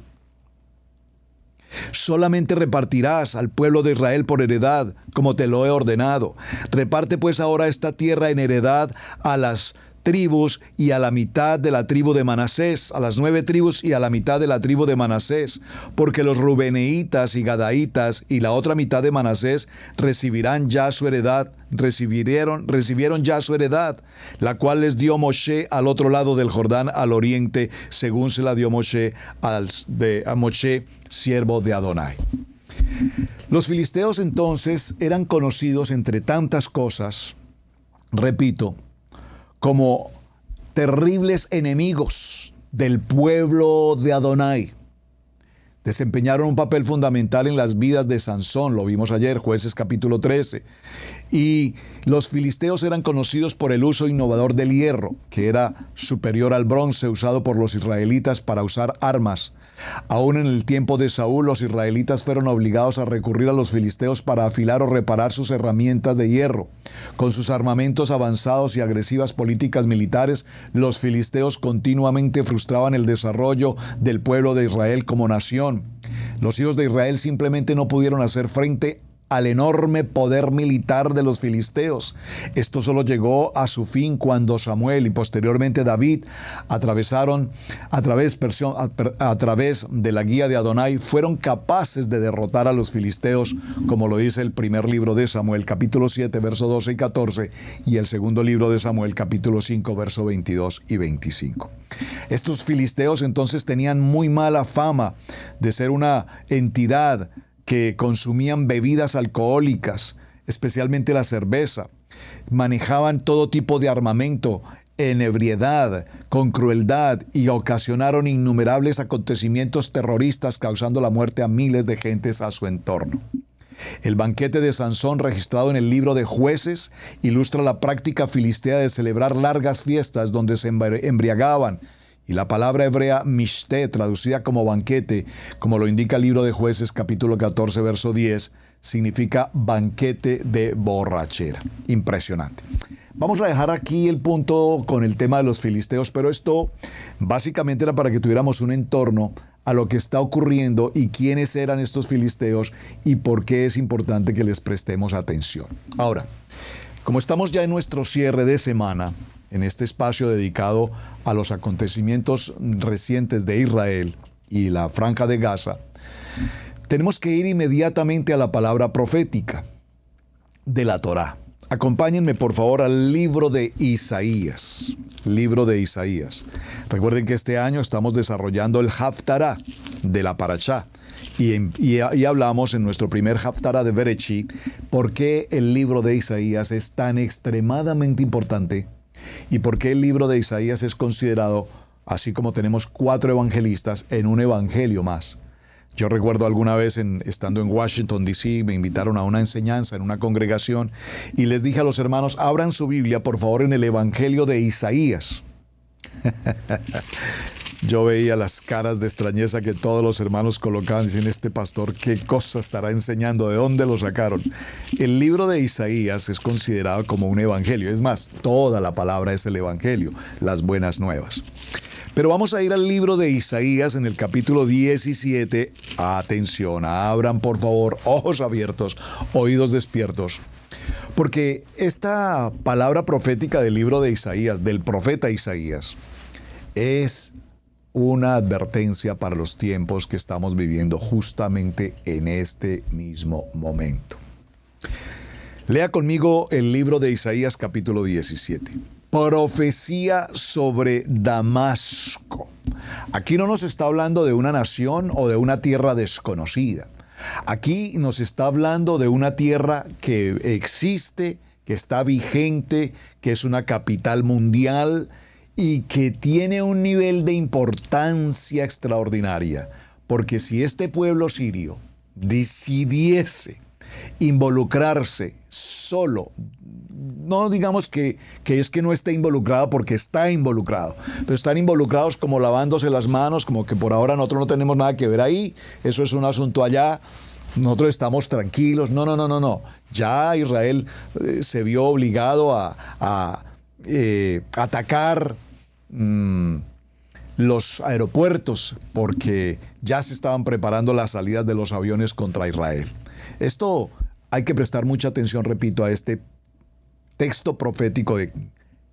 Solamente repartirás al pueblo de Israel por heredad, como te lo he ordenado. Reparte pues ahora esta tierra en heredad a las tribus y a la mitad de la tribu de Manasés, a las 9 tribus y a la mitad de la tribu de Manasés, porque los rubeneitas y gadaitas y la otra mitad de Manasés recibieron ya su heredad, la cual les dio Moshe al otro lado del Jordán, al oriente, según se la dio Moshe a Moshe, siervo de Adonai. Los filisteos entonces eran conocidos, entre tantas cosas, repito, como terribles enemigos del pueblo de Adonai. Desempeñaron un papel fundamental en las vidas de Sansón, lo vimos ayer, Jueces capítulo 13. Y los filisteos eran conocidos por el uso innovador del hierro, que era superior al bronce usado por los israelitas para usar armas. Aún en el tiempo de Saúl, los israelitas fueron obligados a recurrir a los filisteos para afilar o reparar sus herramientas de hierro. Con sus armamentos avanzados y agresivas políticas militares, los filisteos continuamente frustraban el desarrollo del pueblo de Israel como nación. Los hijos de Israel simplemente no pudieron hacer frente al enorme poder militar de los filisteos. Esto solo llegó a su fin cuando Samuel y posteriormente David, a través de la guía de Adonai, fueron capaces de derrotar a los filisteos, como lo dice el primer libro de Samuel, capítulo 7, verso 12 y 14, y el segundo libro de Samuel, capítulo 5, verso 22 y 25. Estos filisteos entonces tenían muy mala fama de ser una entidad que consumían bebidas alcohólicas, especialmente la cerveza. Manejaban todo tipo de armamento en ebriedad, con crueldad, y ocasionaron innumerables acontecimientos terroristas, causando la muerte a miles de gentes a su entorno. El banquete de Sansón, registrado en el libro de Jueces, ilustra la práctica filistea de celebrar largas fiestas donde se embriagaban. Y la palabra hebrea mishté, traducida como banquete, como lo indica el libro de Jueces, capítulo 14, verso 10, significa banquete de borrachera. Impresionante. Vamos a dejar aquí el punto con el tema de los filisteos, pero esto básicamente era para que tuviéramos un entorno a lo que está ocurriendo y quiénes eran estos filisteos y por qué es importante que les prestemos atención. Ahora, como estamos ya en nuestro cierre de semana, en este espacio dedicado a los acontecimientos recientes de Israel y la Franja de Gaza, tenemos que ir inmediatamente a la palabra profética de la Torá. Acompáñenme por favor al libro de Isaías. Libro de Isaías. Recuerden que este año estamos desarrollando el Haftará de la Parashá. Y hablamos en nuestro primer Haftará de Bereshit por qué el libro de Isaías es tan extremadamente importante y por qué el libro de Isaías es considerado, así como tenemos 4 evangelistas, en un evangelio más. Yo recuerdo alguna vez estando en Washington, D.C., me invitaron a una enseñanza en una congregación y les dije a los hermanos, abran su Biblia por favor en el Evangelio de Isaías. yo veía las caras de extrañeza que todos los hermanos colocaban, diciendo, este pastor, ¿qué cosa estará enseñando? ¿De dónde lo sacaron? El libro de Isaías es considerado como un evangelio. Es más, toda la palabra es el evangelio, las buenas nuevas. Pero vamos a ir al libro de Isaías en el capítulo 17. Atención, abran por favor ojos abiertos, oídos despiertos. Porque esta palabra profética del libro de Isaías, del profeta Isaías, es una advertencia para los tiempos que estamos viviendo justamente en este mismo momento. Lea conmigo el libro de Isaías capítulo 17. Profecía sobre Damasco. Aquí no nos está hablando de una nación o de una tierra desconocida. Aquí nos está hablando de una tierra que existe, que está vigente, que es una capital mundial y que tiene un nivel de importancia extraordinaria. Porque si este pueblo sirio decidiese involucrarse solo, no digamos que es que no esté involucrado, porque está involucrado, pero están involucrados como lavándose las manos, como que por ahora nosotros no tenemos nada que ver ahí, eso es un asunto allá, nosotros estamos tranquilos. No. Ya Israel se vio obligado a atacar los aeropuertos porque ya se estaban preparando las salidas de los aviones contra Israel. Esto hay que prestar mucha atención, repito, a este texto profético del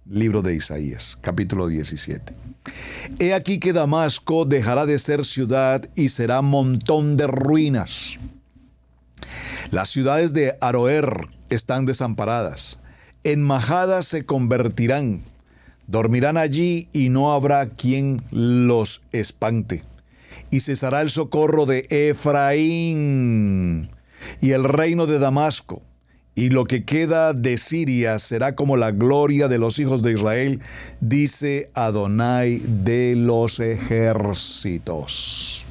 libro de Isaías, capítulo 17. He aquí que Damasco dejará de ser ciudad y será montón de ruinas. Las ciudades de Aroer están desamparadas. En majadas se convertirán. Dormirán allí y no habrá quien los espante. Y cesará el socorro de Efraín y el reino de Damasco. Y lo que queda de Siria será como la gloria de los hijos de Israel, dice Adonai de los ejércitos.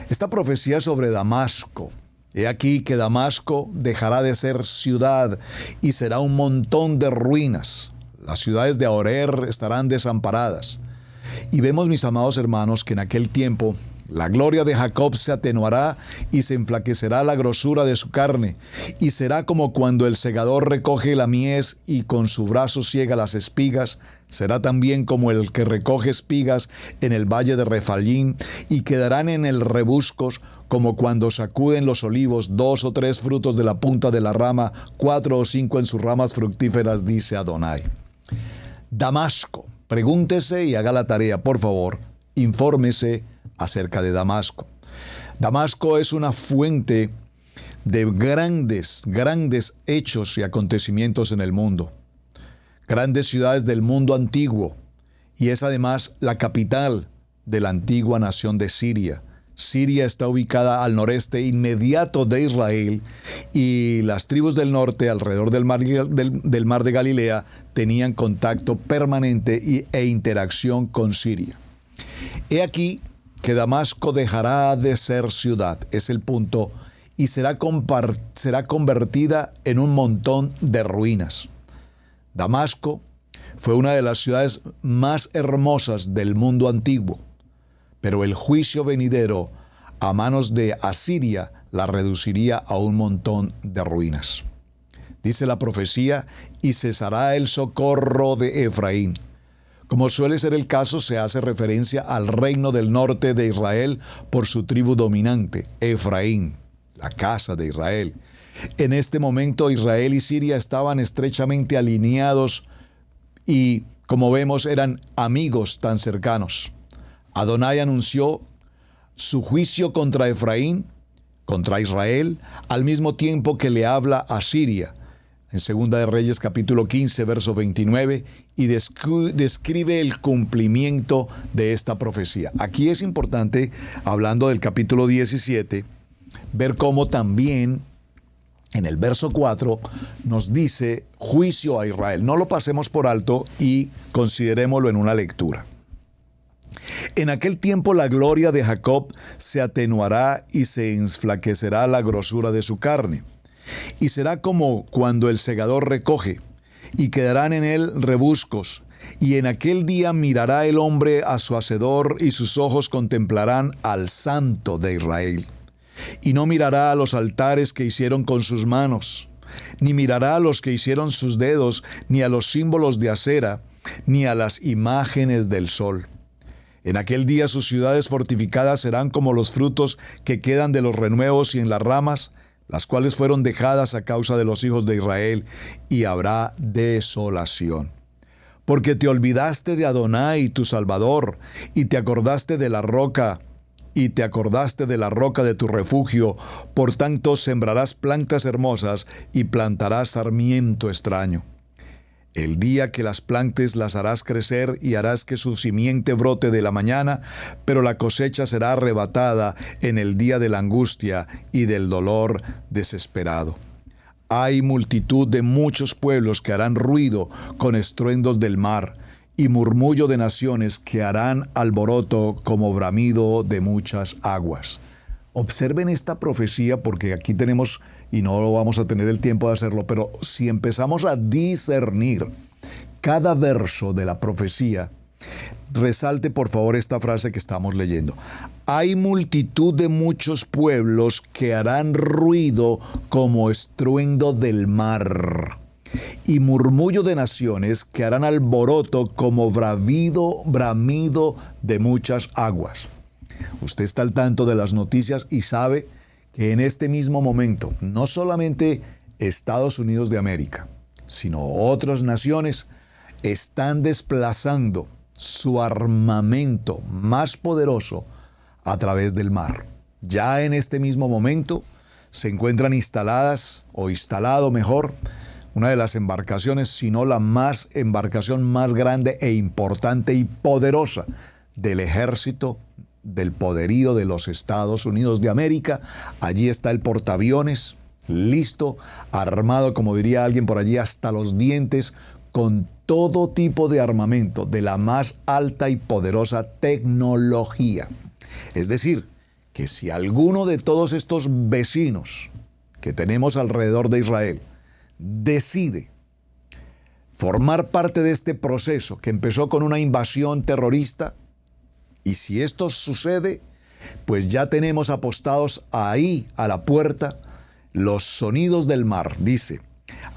Esta profecía sobre Damasco. He aquí que Damasco dejará de ser ciudad y será un montón de ruinas. Las ciudades de Aroer estarán desamparadas. Y vemos, mis amados hermanos, que en aquel tiempo la gloria de Jacob se atenuará y se enflaquecerá la grosura de su carne, y será como cuando el segador recoge la mies y con su brazo ciega las espigas, será también como el que recoge espigas en el valle de Refalim, y quedarán en el rebuscos como cuando sacuden los olivos 2 o 3 frutos de la punta de la rama, 4 o 5 en sus ramas fructíferas, dice Adonai. Damasco. Pregúntese y haga la tarea, por favor, infórmese acerca de Damasco. Damasco es una fuente de grandes hechos y acontecimientos en el mundo. Grandes ciudades del mundo antiguo, y es además la capital de la antigua nación de Siria. Siria está ubicada al noreste inmediato de Israel, y las tribus del norte alrededor del mar de Galilea tenían contacto permanente e interacción con Siria. He aquí que Damasco dejará de ser ciudad, es el punto, y será convertida en un montón de ruinas. Damasco fue una de las ciudades más hermosas del mundo antiguo, pero el juicio venidero a manos de Asiria la reduciría a un montón de ruinas. Dice la profecía, y cesará el socorro de Efraín. Como suele ser el caso, se hace referencia al reino del norte de Israel por su tribu dominante, Efraín, la casa de Israel. En este momento Israel y Siria estaban estrechamente alineados y, como vemos, eran amigos tan cercanos. Adonai anunció su juicio contra Efraín, contra Israel, al mismo tiempo que le habla a Siria, en 2 de Reyes capítulo 15, verso 29, y describe el cumplimiento de esta profecía. Aquí es importante, hablando del capítulo 17, ver cómo también en el verso 4 nos dice juicio a Israel. No lo pasemos por alto y considerémoslo en una lectura. En aquel tiempo la gloria de Jacob se atenuará y se enflaquecerá la grosura de su carne. Y será como cuando el segador recoge, y quedarán en él rebuscos. Y en aquel día mirará el hombre a su Hacedor, y sus ojos contemplarán al Santo de Israel. Y no mirará a los altares que hicieron con sus manos, ni mirará a los que hicieron sus dedos, ni a los símbolos de acera, ni a las imágenes del sol. En aquel día sus ciudades fortificadas serán como los frutos que quedan de los renuevos y en las ramas, las cuales fueron dejadas a causa de los hijos de Israel, y habrá desolación. Porque te olvidaste de Adonai, tu Salvador, y te acordaste de la roca, de tu refugio. Por tanto, sembrarás plantas hermosas y plantarás sarmiento extraño. El día que las plantes las harás crecer y harás que su simiente brote de la mañana, pero la cosecha será arrebatada en el día de la angustia y del dolor desesperado. Hay multitud de muchos pueblos que harán ruido con estruendos del mar, y murmullo de naciones que harán alboroto como bramido de muchas aguas. Observen esta profecía, porque aquí tenemos, y no lo vamos a tener el tiempo de hacerlo, pero si empezamos a discernir cada verso de la profecía, resalte por favor esta frase que estamos leyendo. Hay multitud de muchos pueblos que harán ruido como estruendo del mar, y murmullo de naciones que harán alboroto como bramido de muchas aguas. Usted está al tanto de las noticias y sabe que en este mismo momento, no solamente Estados Unidos de América, sino otras naciones están desplazando su armamento más poderoso a través del mar. Ya en este mismo momento se encuentran instalado mejor, una de las embarcaciones, si no la embarcación más grande e importante y poderosa del ejército, del poderío de los Estados Unidos de América. Allí está el portaaviones, listo, armado, como diría alguien por allí, hasta los dientes, con todo tipo de armamento de la más alta y poderosa tecnología. Es decir, que si alguno de todos estos vecinos que tenemos alrededor de Israel decide formar parte de este proceso que empezó con una invasión terrorista, y si esto sucede, pues ya tenemos apostados ahí a la puerta los sonidos del mar. Dice,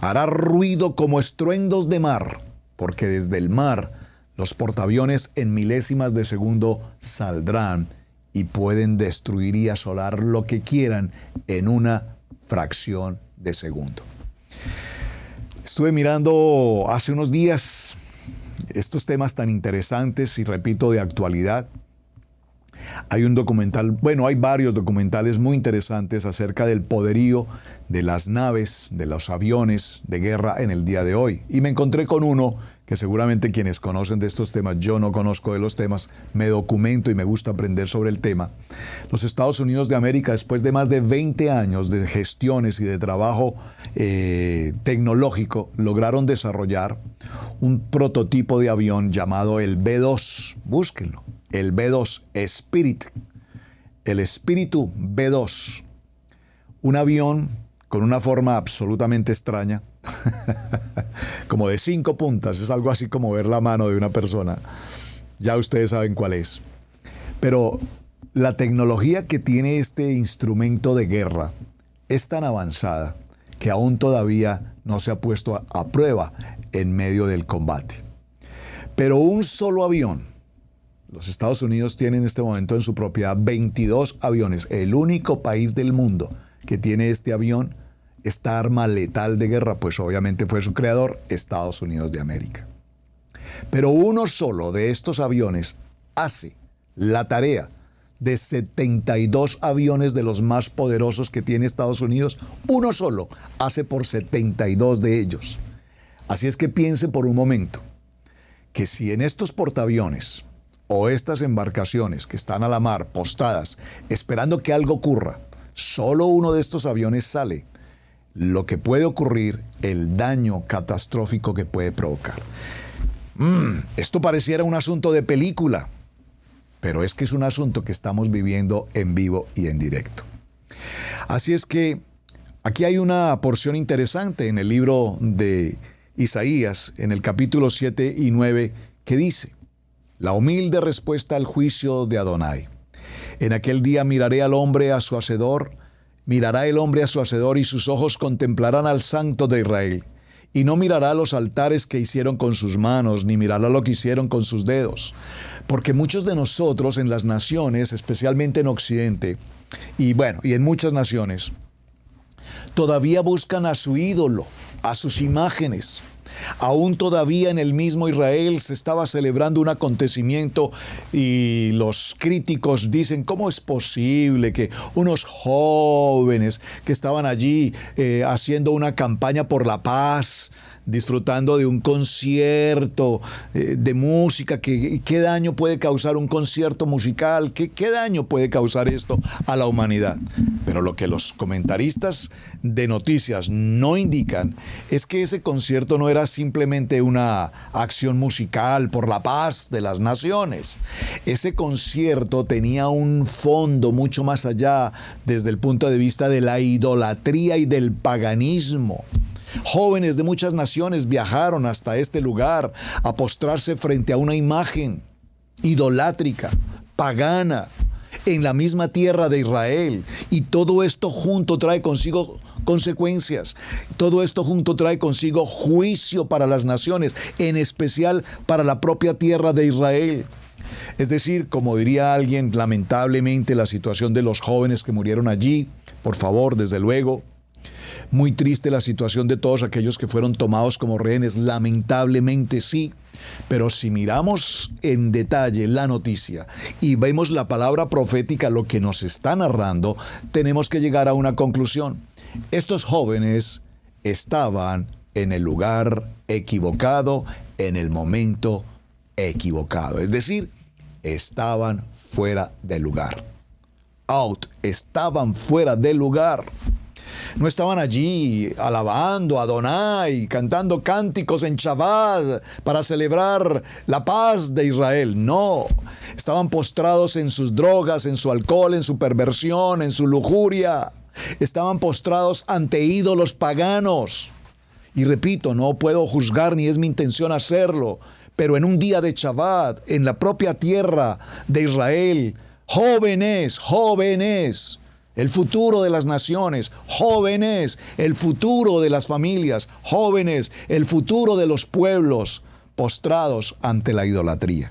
hará ruido como estruendos de mar, porque desde el mar los portaaviones en milésimas de segundo saldrán y pueden destruir y asolar lo que quieran en una fracción de segundo. Estuve mirando hace unos días estos temas tan interesantes y, repito, de actualidad. Hay un documental, hay varios documentales muy interesantes acerca del poderío de las naves, de los aviones de guerra en el día de hoy. Y me encontré con uno que seguramente quienes conocen de estos temas, yo no conozco de los temas, me documento y me gusta aprender sobre el tema. Los Estados Unidos de América, después de más de 20 años de gestiones y de trabajo tecnológico, lograron desarrollar un prototipo de avión llamado el B-2. Búsquenlo. El B-2, Spirit, el Espíritu B-2, un avión con una forma absolutamente extraña, como de 5 puntas, es algo así como ver la mano de una persona, ya ustedes saben cuál es. Pero la tecnología que tiene este instrumento de guerra es tan avanzada que aún todavía no se ha puesto a prueba en medio del combate. Pero un solo avión. Los Estados Unidos tienen en este momento en su propiedad 22 aviones. El único país del mundo que tiene este avión, esta arma letal de guerra, pues obviamente fue su creador, Estados Unidos de América. Pero uno solo de estos aviones hace la tarea de 72 aviones de los más poderosos que tiene Estados Unidos. Uno solo hace por 72 de ellos. Así es que piense por un momento que si en estos portaaviones o estas embarcaciones que están a la mar, postadas, esperando que algo ocurra, solo uno de estos aviones sale, lo que puede ocurrir, el daño catastrófico que puede provocar. Esto pareciera un asunto de película, pero es que es un asunto que estamos viviendo en vivo y en directo. Así es que aquí hay una porción interesante en el libro de Isaías en el capítulo 7 y 9, que dice: la humilde respuesta al juicio de Adonai. En aquel día miraré al hombre a su hacedor, mirará el hombre a su hacedor, y sus ojos contemplarán al Santo de Israel. Y no mirará los altares que hicieron con sus manos, ni mirará lo que hicieron con sus dedos. Porque muchos de nosotros en las naciones, especialmente en Occidente, y en muchas naciones, todavía buscan a su ídolo, a sus imágenes. Aún todavía en el mismo Israel se estaba celebrando un acontecimiento y los críticos dicen: ¿cómo es posible que unos jóvenes que estaban allí haciendo una campaña por la paz, disfrutando de un concierto de música, ¿qué daño puede causar un concierto musical? ¿Qué daño puede causar esto a la humanidad? Pero lo que los comentaristas de noticias no indican es que ese concierto no era simplemente una acción musical por la paz de las naciones. Ese concierto tenía un fondo mucho más allá desde el punto de vista de la idolatría y del paganismo. Jóvenes de muchas naciones viajaron hasta este lugar a postrarse frente a una imagen idolátrica, pagana, en la misma tierra de Israel. Y todo esto junto trae consigo consecuencias. Todo esto junto trae consigo juicio para las naciones, en especial para la propia tierra de Israel. Es decir, como diría alguien, lamentablemente la situación de los jóvenes que murieron allí, por favor, desde luego. Muy triste la situación de todos aquellos que fueron tomados como rehenes, lamentablemente sí. Pero si miramos en detalle la noticia y vemos la palabra profética, lo que nos está narrando, tenemos que llegar a una conclusión. Estos jóvenes estaban en el lugar equivocado, en el momento equivocado. Es decir, estaban fuera del lugar. Estaban fuera del lugar. No estaban allí alabando a Adonai, cantando cánticos en Shabbat para celebrar la paz de Israel. No, estaban postrados en sus drogas, en su alcohol, en su perversión, en su lujuria. Estaban postrados ante ídolos paganos. Y repito, no puedo juzgar ni es mi intención hacerlo, pero en un día de Shabbat, en la propia tierra de Israel, jóvenes, el futuro de las naciones, jóvenes, el futuro de las familias, jóvenes, el futuro de los pueblos, postrados ante la idolatría.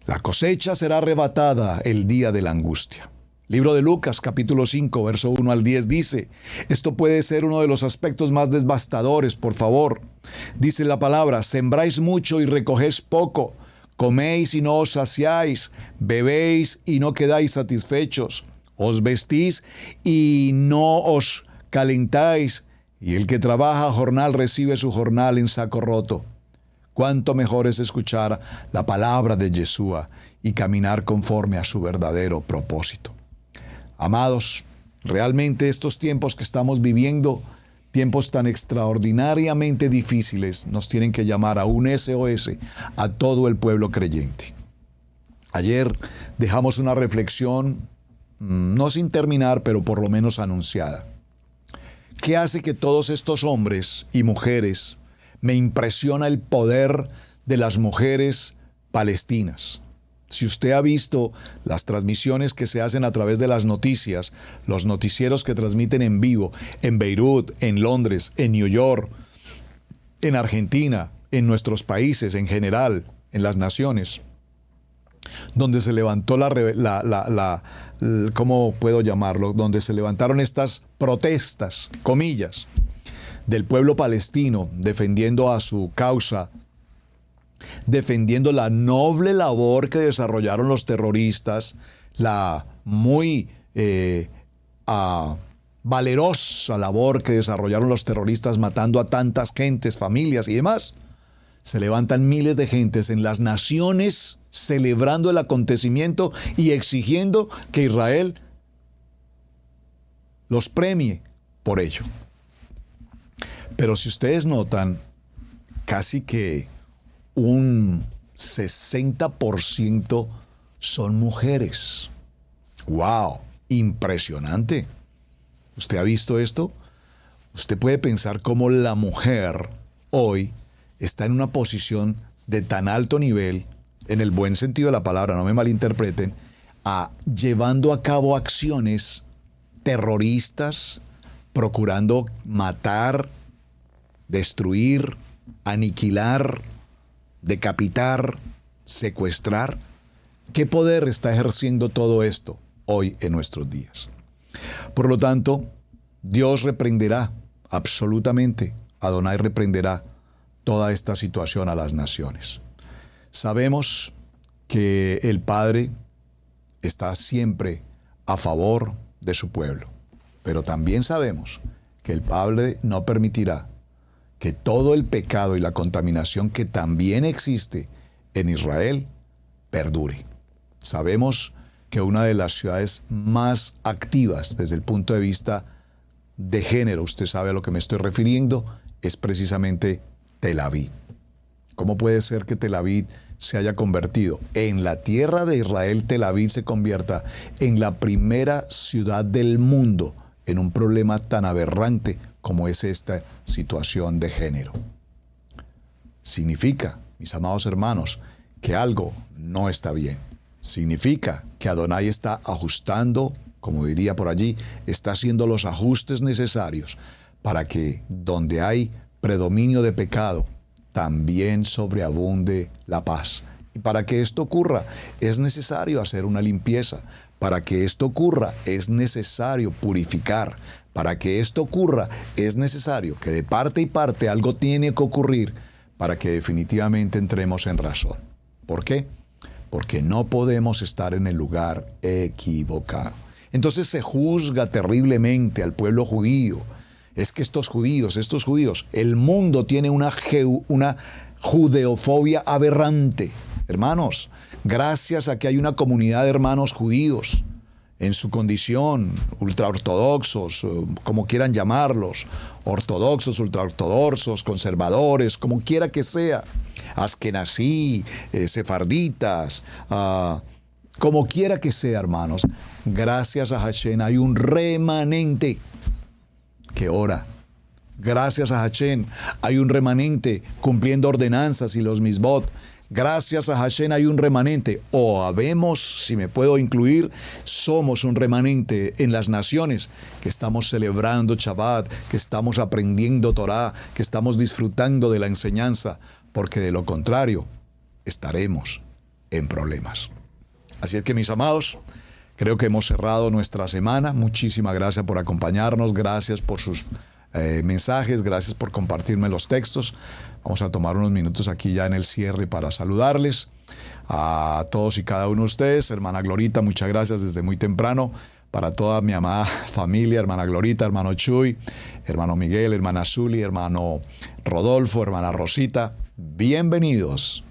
La cosecha será arrebatada el día de la angustia. Libro de Lucas, capítulo 5, verso 1 al 10 dice: esto puede ser uno de los aspectos más devastadores, por favor. Dice la palabra: sembráis mucho y recogéis poco, coméis y no os saciáis, bebéis y no quedáis satisfechos. Os vestís y no os calentáis, y el que trabaja a jornal recibe su jornal en saco roto. Cuánto mejor es escuchar la palabra de Yeshua y caminar conforme a su verdadero propósito. Amados, realmente estos tiempos que estamos viviendo, tiempos tan extraordinariamente difíciles, nos tienen que llamar a un SOS a todo el pueblo creyente. Ayer dejamos una reflexión, no sin terminar, pero por lo menos anunciada. ¿Qué hace que todos estos hombres y mujeres? Me impresiona el poder de las mujeres palestinas. Si usted ha visto las transmisiones que se hacen a través de las noticias, los noticieros que transmiten en vivo en Beirut, en Londres, en New York, en Argentina, en nuestros países en general, en las naciones, donde se levantó ¿cómo puedo llamarlo? Donde se levantaron estas protestas, comillas, del pueblo palestino defendiendo a su causa, defendiendo la noble labor que desarrollaron los terroristas, la muy valerosa labor que desarrollaron los terroristas matando a tantas gentes, familias y demás. Se levantan miles de gentes en las naciones celebrando el acontecimiento y exigiendo que Israel los premie por ello. Pero si ustedes notan, casi que un 60% son mujeres. ¡Wow! Impresionante. ¿Usted ha visto esto? Usted puede pensar cómo la mujer hoy está en una posición de tan alto nivel, en el buen sentido de la palabra, no me malinterpreten, llevando a cabo acciones terroristas, procurando matar, destruir, aniquilar, decapitar, secuestrar. ¿Qué poder está ejerciendo todo esto hoy en nuestros días? Por lo tanto, Dios reprenderá absolutamente, Adonai reprenderá toda esta situación a las naciones. Sabemos que el Padre está siempre a favor de su pueblo, pero también sabemos que el Padre no permitirá que todo el pecado y la contaminación que también existe en Israel perdure. Sabemos que una de las ciudades más activas desde el punto de vista de género, usted sabe a lo que me estoy refiriendo, es precisamente Tel Aviv. ¿Cómo puede ser que Tel Aviv se haya convertido en la tierra de Israel? Tel Aviv se convierta en la primera ciudad del mundo en un problema tan aberrante como es esta situación de género. Significa, mis amados hermanos, que algo no está bien. Significa que Adonai está ajustando, como diría por allí, está haciendo los ajustes necesarios para que donde hay predominio de pecado, también sobreabunde la paz. Y para que esto ocurra, es necesario hacer una limpieza. Para que esto ocurra, es necesario purificar. Para que esto ocurra, es necesario que de parte y parte algo tiene que ocurrir para que definitivamente entremos en razón. ¿Por qué? Porque no podemos estar en el lugar equivocado. Entonces se juzga terriblemente al pueblo judío. Es que estos judíos, el mundo tiene una judeofobia aberrante. Hermanos, gracias a que hay una comunidad de hermanos judíos en su condición, ultraortodoxos, como quieran llamarlos, ortodoxos, ultraortodoxos, conservadores, como quiera que sea, askenazí, sefarditas, como quiera que sea, hermanos, gracias a Hashem hay un remanente que ora. Gracias a Hashem hay un remanente cumpliendo ordenanzas y los misbot. Gracias a Hashem hay un remanente, o habemos, si me puedo incluir, somos un remanente en las naciones que estamos celebrando Shabbat, que estamos aprendiendo Torah, que estamos disfrutando de la enseñanza, porque de lo contrario estaremos en problemas. Así es que, mis amados, creo que hemos cerrado nuestra semana. Muchísimas gracias por acompañarnos, gracias por sus mensajes, gracias por compartirme los textos. Vamos a tomar unos minutos aquí ya en el cierre para saludarles a todos y cada uno de ustedes. Hermana Glorita, muchas gracias desde muy temprano. Para toda mi amada familia, hermana Glorita, hermano Chuy, hermano Miguel, hermana Zuli, hermano Rodolfo, hermana Rosita, bienvenidos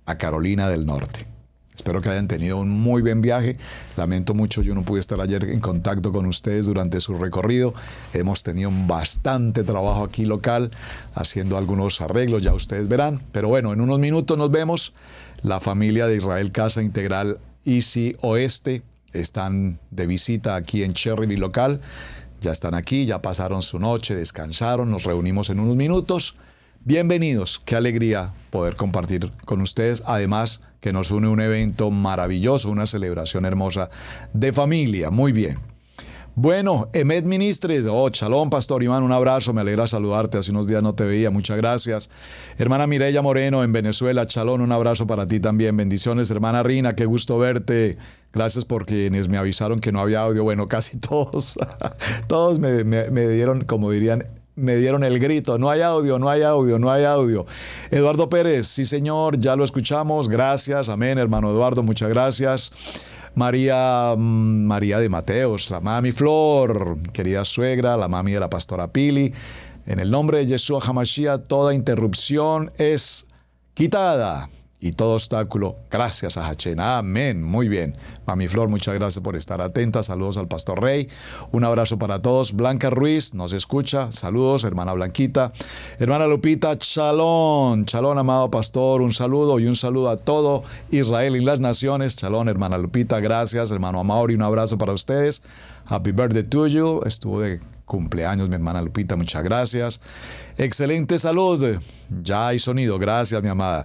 a Carolina del Norte. Espero que hayan tenido un muy buen viaje. Lamento mucho, yo no pude estar ayer en contacto con ustedes durante su recorrido. Hemos tenido bastante trabajo aquí local, haciendo algunos arreglos, ya ustedes verán. Pero bueno, en unos minutos nos vemos. La familia de Israel Casa Integral Easy Oeste están de visita aquí en Cherryville local. Ya están aquí, ya pasaron su noche, descansaron, nos reunimos en unos minutos. Bienvenidos, qué alegría poder compartir con ustedes. Además, que nos une un evento maravilloso, una celebración hermosa de familia. Muy bien. Bueno, Emet Ministres, shalom, Pastor Iván, un abrazo, me alegra saludarte, hace unos días no te veía, muchas gracias. Hermana Mireya Moreno en Venezuela, shalom, un abrazo para ti también, bendiciones. Hermana Rina, qué gusto verte, gracias por quienes me avisaron que no había audio, bueno, casi todos, todos me dieron, como dirían, me dieron el grito, no hay audio, no hay audio, no hay audio. Eduardo Pérez, sí señor, ya lo escuchamos, gracias, amén, hermano Eduardo, muchas gracias. María de Mateos, la mami Flor, querida suegra, la mami de la pastora Pili, en el nombre de Yeshua HaMashiach, toda interrupción es quitada. Y todo obstáculo, gracias a Hashem. Amén. Muy bien. Mami Flor, muchas gracias por estar atenta. Saludos al Pastor Rey. Un abrazo para todos. Blanca Ruiz nos escucha. Saludos, hermana Blanquita. Hermana Lupita, shalom. Shalom, amado pastor. Un saludo y un saludo a todo Israel y las naciones. Shalom, hermana Lupita. Gracias, hermano Amaury. Un abrazo para ustedes. Happy birthday to you. Estuvo de cumpleaños, mi hermana Lupita, muchas gracias. Excelente salud, ya hay sonido, gracias, mi amada.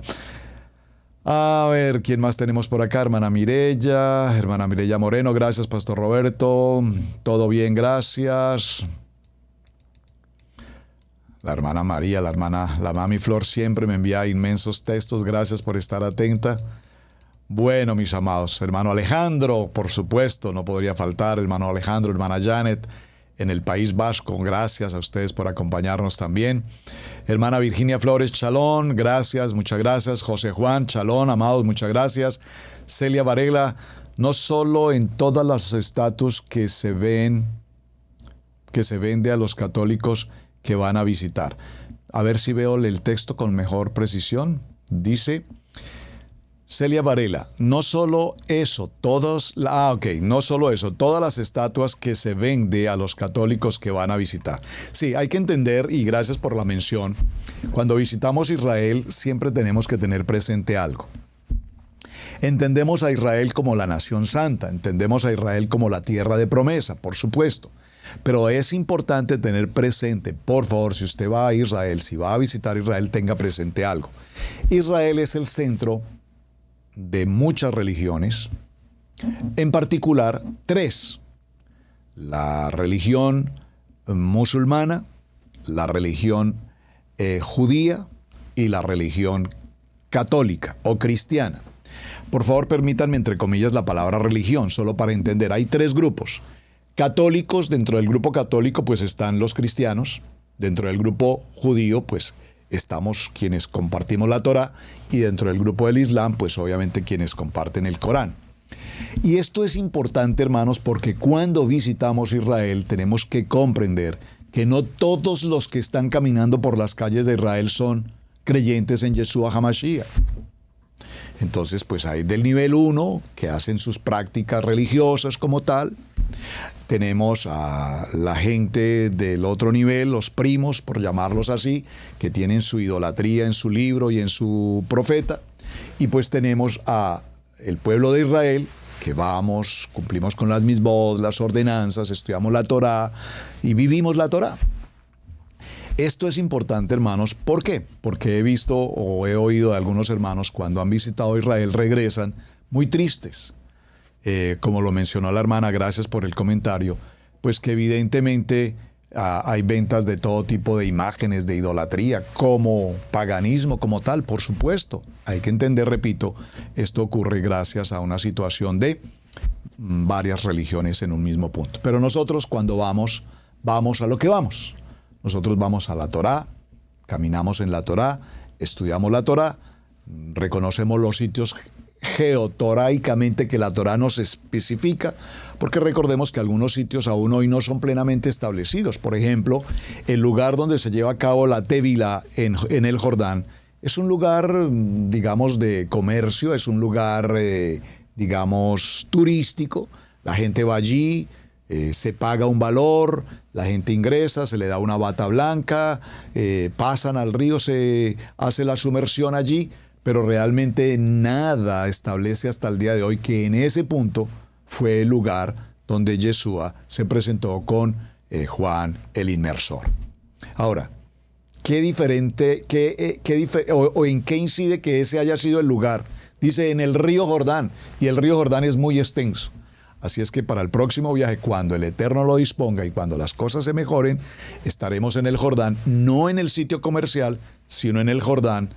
A ver, ¿quién más tenemos por acá? Hermana Mireya Moreno, gracias, Pastor Roberto. Todo bien, gracias. La hermana María, la mami Flor siempre me envía inmensos textos, gracias por estar atenta. Bueno, mis amados, hermano Alejandro, por supuesto, no podría faltar, hermano Alejandro, hermana Janet, en el País Vasco, gracias a ustedes por acompañarnos también. Hermana Virginia Flores, Chalón, gracias, muchas gracias. José Juan, Chalón, amados, muchas gracias. Celia Varela, no solo en todas las estatus que se vende a los católicos que van a visitar. A ver si veo el texto con mejor precisión. Dice Celia Varela, no solo eso, todas las estatuas que se vende a los católicos que van a visitar. Sí, hay que entender, y gracias por la mención, cuando visitamos Israel siempre tenemos que tener presente algo. Entendemos a Israel como la nación santa, entendemos a Israel como la tierra de promesa, por supuesto. Pero es importante tener presente, por favor, si usted va a Israel, si va a visitar Israel, tenga presente algo. Israel es el centro de muchas religiones, en particular 3. La religión musulmana, la religión judía y la religión católica o cristiana. Por favor, permítanme entre comillas la palabra religión, solo para entender. Hay 3 grupos. Católicos, dentro del grupo católico pues están los cristianos, dentro del grupo judío pues estamos quienes compartimos la Torá y dentro del grupo del Islam pues obviamente quienes comparten el Corán. Y esto es importante, hermanos, porque cuando visitamos Israel tenemos que comprender que no todos los que están caminando por las calles de Israel son creyentes en Yeshua HaMashiach. Entonces, pues hay del nivel 1 que hacen sus prácticas religiosas como tal. Tenemos a la gente del otro nivel, los primos, por llamarlos así, que tienen su idolatría en su libro y en su profeta. Y pues tenemos a el pueblo de Israel, que vamos, cumplimos con las misbod, las ordenanzas, estudiamos la Torá y vivimos la Torá. Esto es importante, hermanos. ¿Por qué? Porque he visto o he oído de algunos hermanos cuando han visitado Israel regresan muy tristes. Como lo mencionó la hermana, gracias por el comentario, pues que evidentemente hay ventas de todo tipo de imágenes de idolatría, como paganismo, como tal, por supuesto. Hay que entender, repito, esto ocurre gracias a una situación de varias religiones en un mismo punto. Pero nosotros cuando vamos a lo que vamos. Nosotros vamos a la Torá, caminamos en la Torá, estudiamos la Torá, reconocemos los sitios geotoraicamente que la Torá nos especifica, porque recordemos que algunos sitios aún hoy no son plenamente establecidos. Por ejemplo, el lugar donde se lleva a cabo la Tevilá en el Jordán es un lugar, digamos, de comercio, es un lugar, digamos, turístico. La gente va allí, se paga un valor, la gente ingresa, se le da una bata blanca, pasan al río, se hace la sumersión allí, pero realmente nada establece hasta el día de hoy que en ese punto fue el lugar donde Yeshua se presentó con Juan el Inmersor. Ahora, ¿qué diferente, o en qué incide que ese haya sido el lugar? Dice en el río Jordán, y el río Jordán es muy extenso. Así es que para el próximo viaje, cuando el Eterno lo disponga y cuando las cosas se mejoren, estaremos en el Jordán, no en el sitio comercial, sino en el Jordán,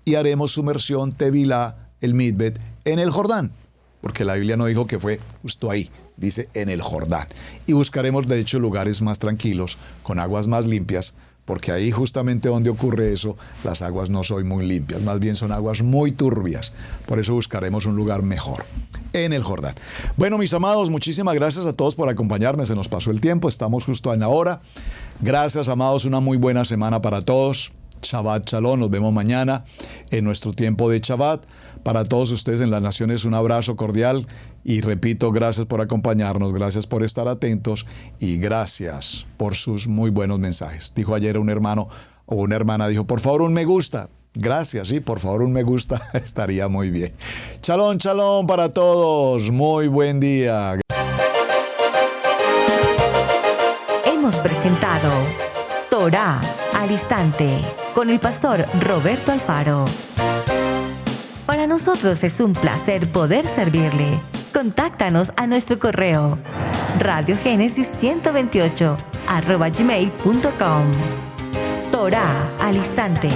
y haremos sumersión, Tevilá, el Midbet, en el Jordán, porque la Biblia no dijo que fue justo ahí, dice en el Jordán. Y buscaremos, de hecho, lugares más tranquilos, con aguas más limpias, porque ahí justamente donde ocurre eso, las aguas no son muy limpias, más bien son aguas muy turbias. Por eso buscaremos un lugar mejor, en el Jordán. Bueno, mis amados, muchísimas gracias a todos por acompañarme. Se nos pasó el tiempo, estamos justo en la hora. Gracias, amados, una muy buena semana para todos. Shabbat Shalom, nos vemos mañana en nuestro tiempo de Shabbat. Para todos ustedes en las naciones un abrazo cordial y repito, gracias por acompañarnos, gracias por estar atentos y gracias por sus muy buenos mensajes. Dijo ayer un hermano o una hermana, dijo, por favor un me gusta. Gracias, sí, por favor un me gusta, estaría muy bien. Shalom, shalom para todos, muy buen día. hemos presentado Torá al Instante con el pastor Roberto Alfaro. Para nosotros es un placer poder servirle. Contáctanos a nuestro correo radiogenesis128@gmail.com. Torá al Instante.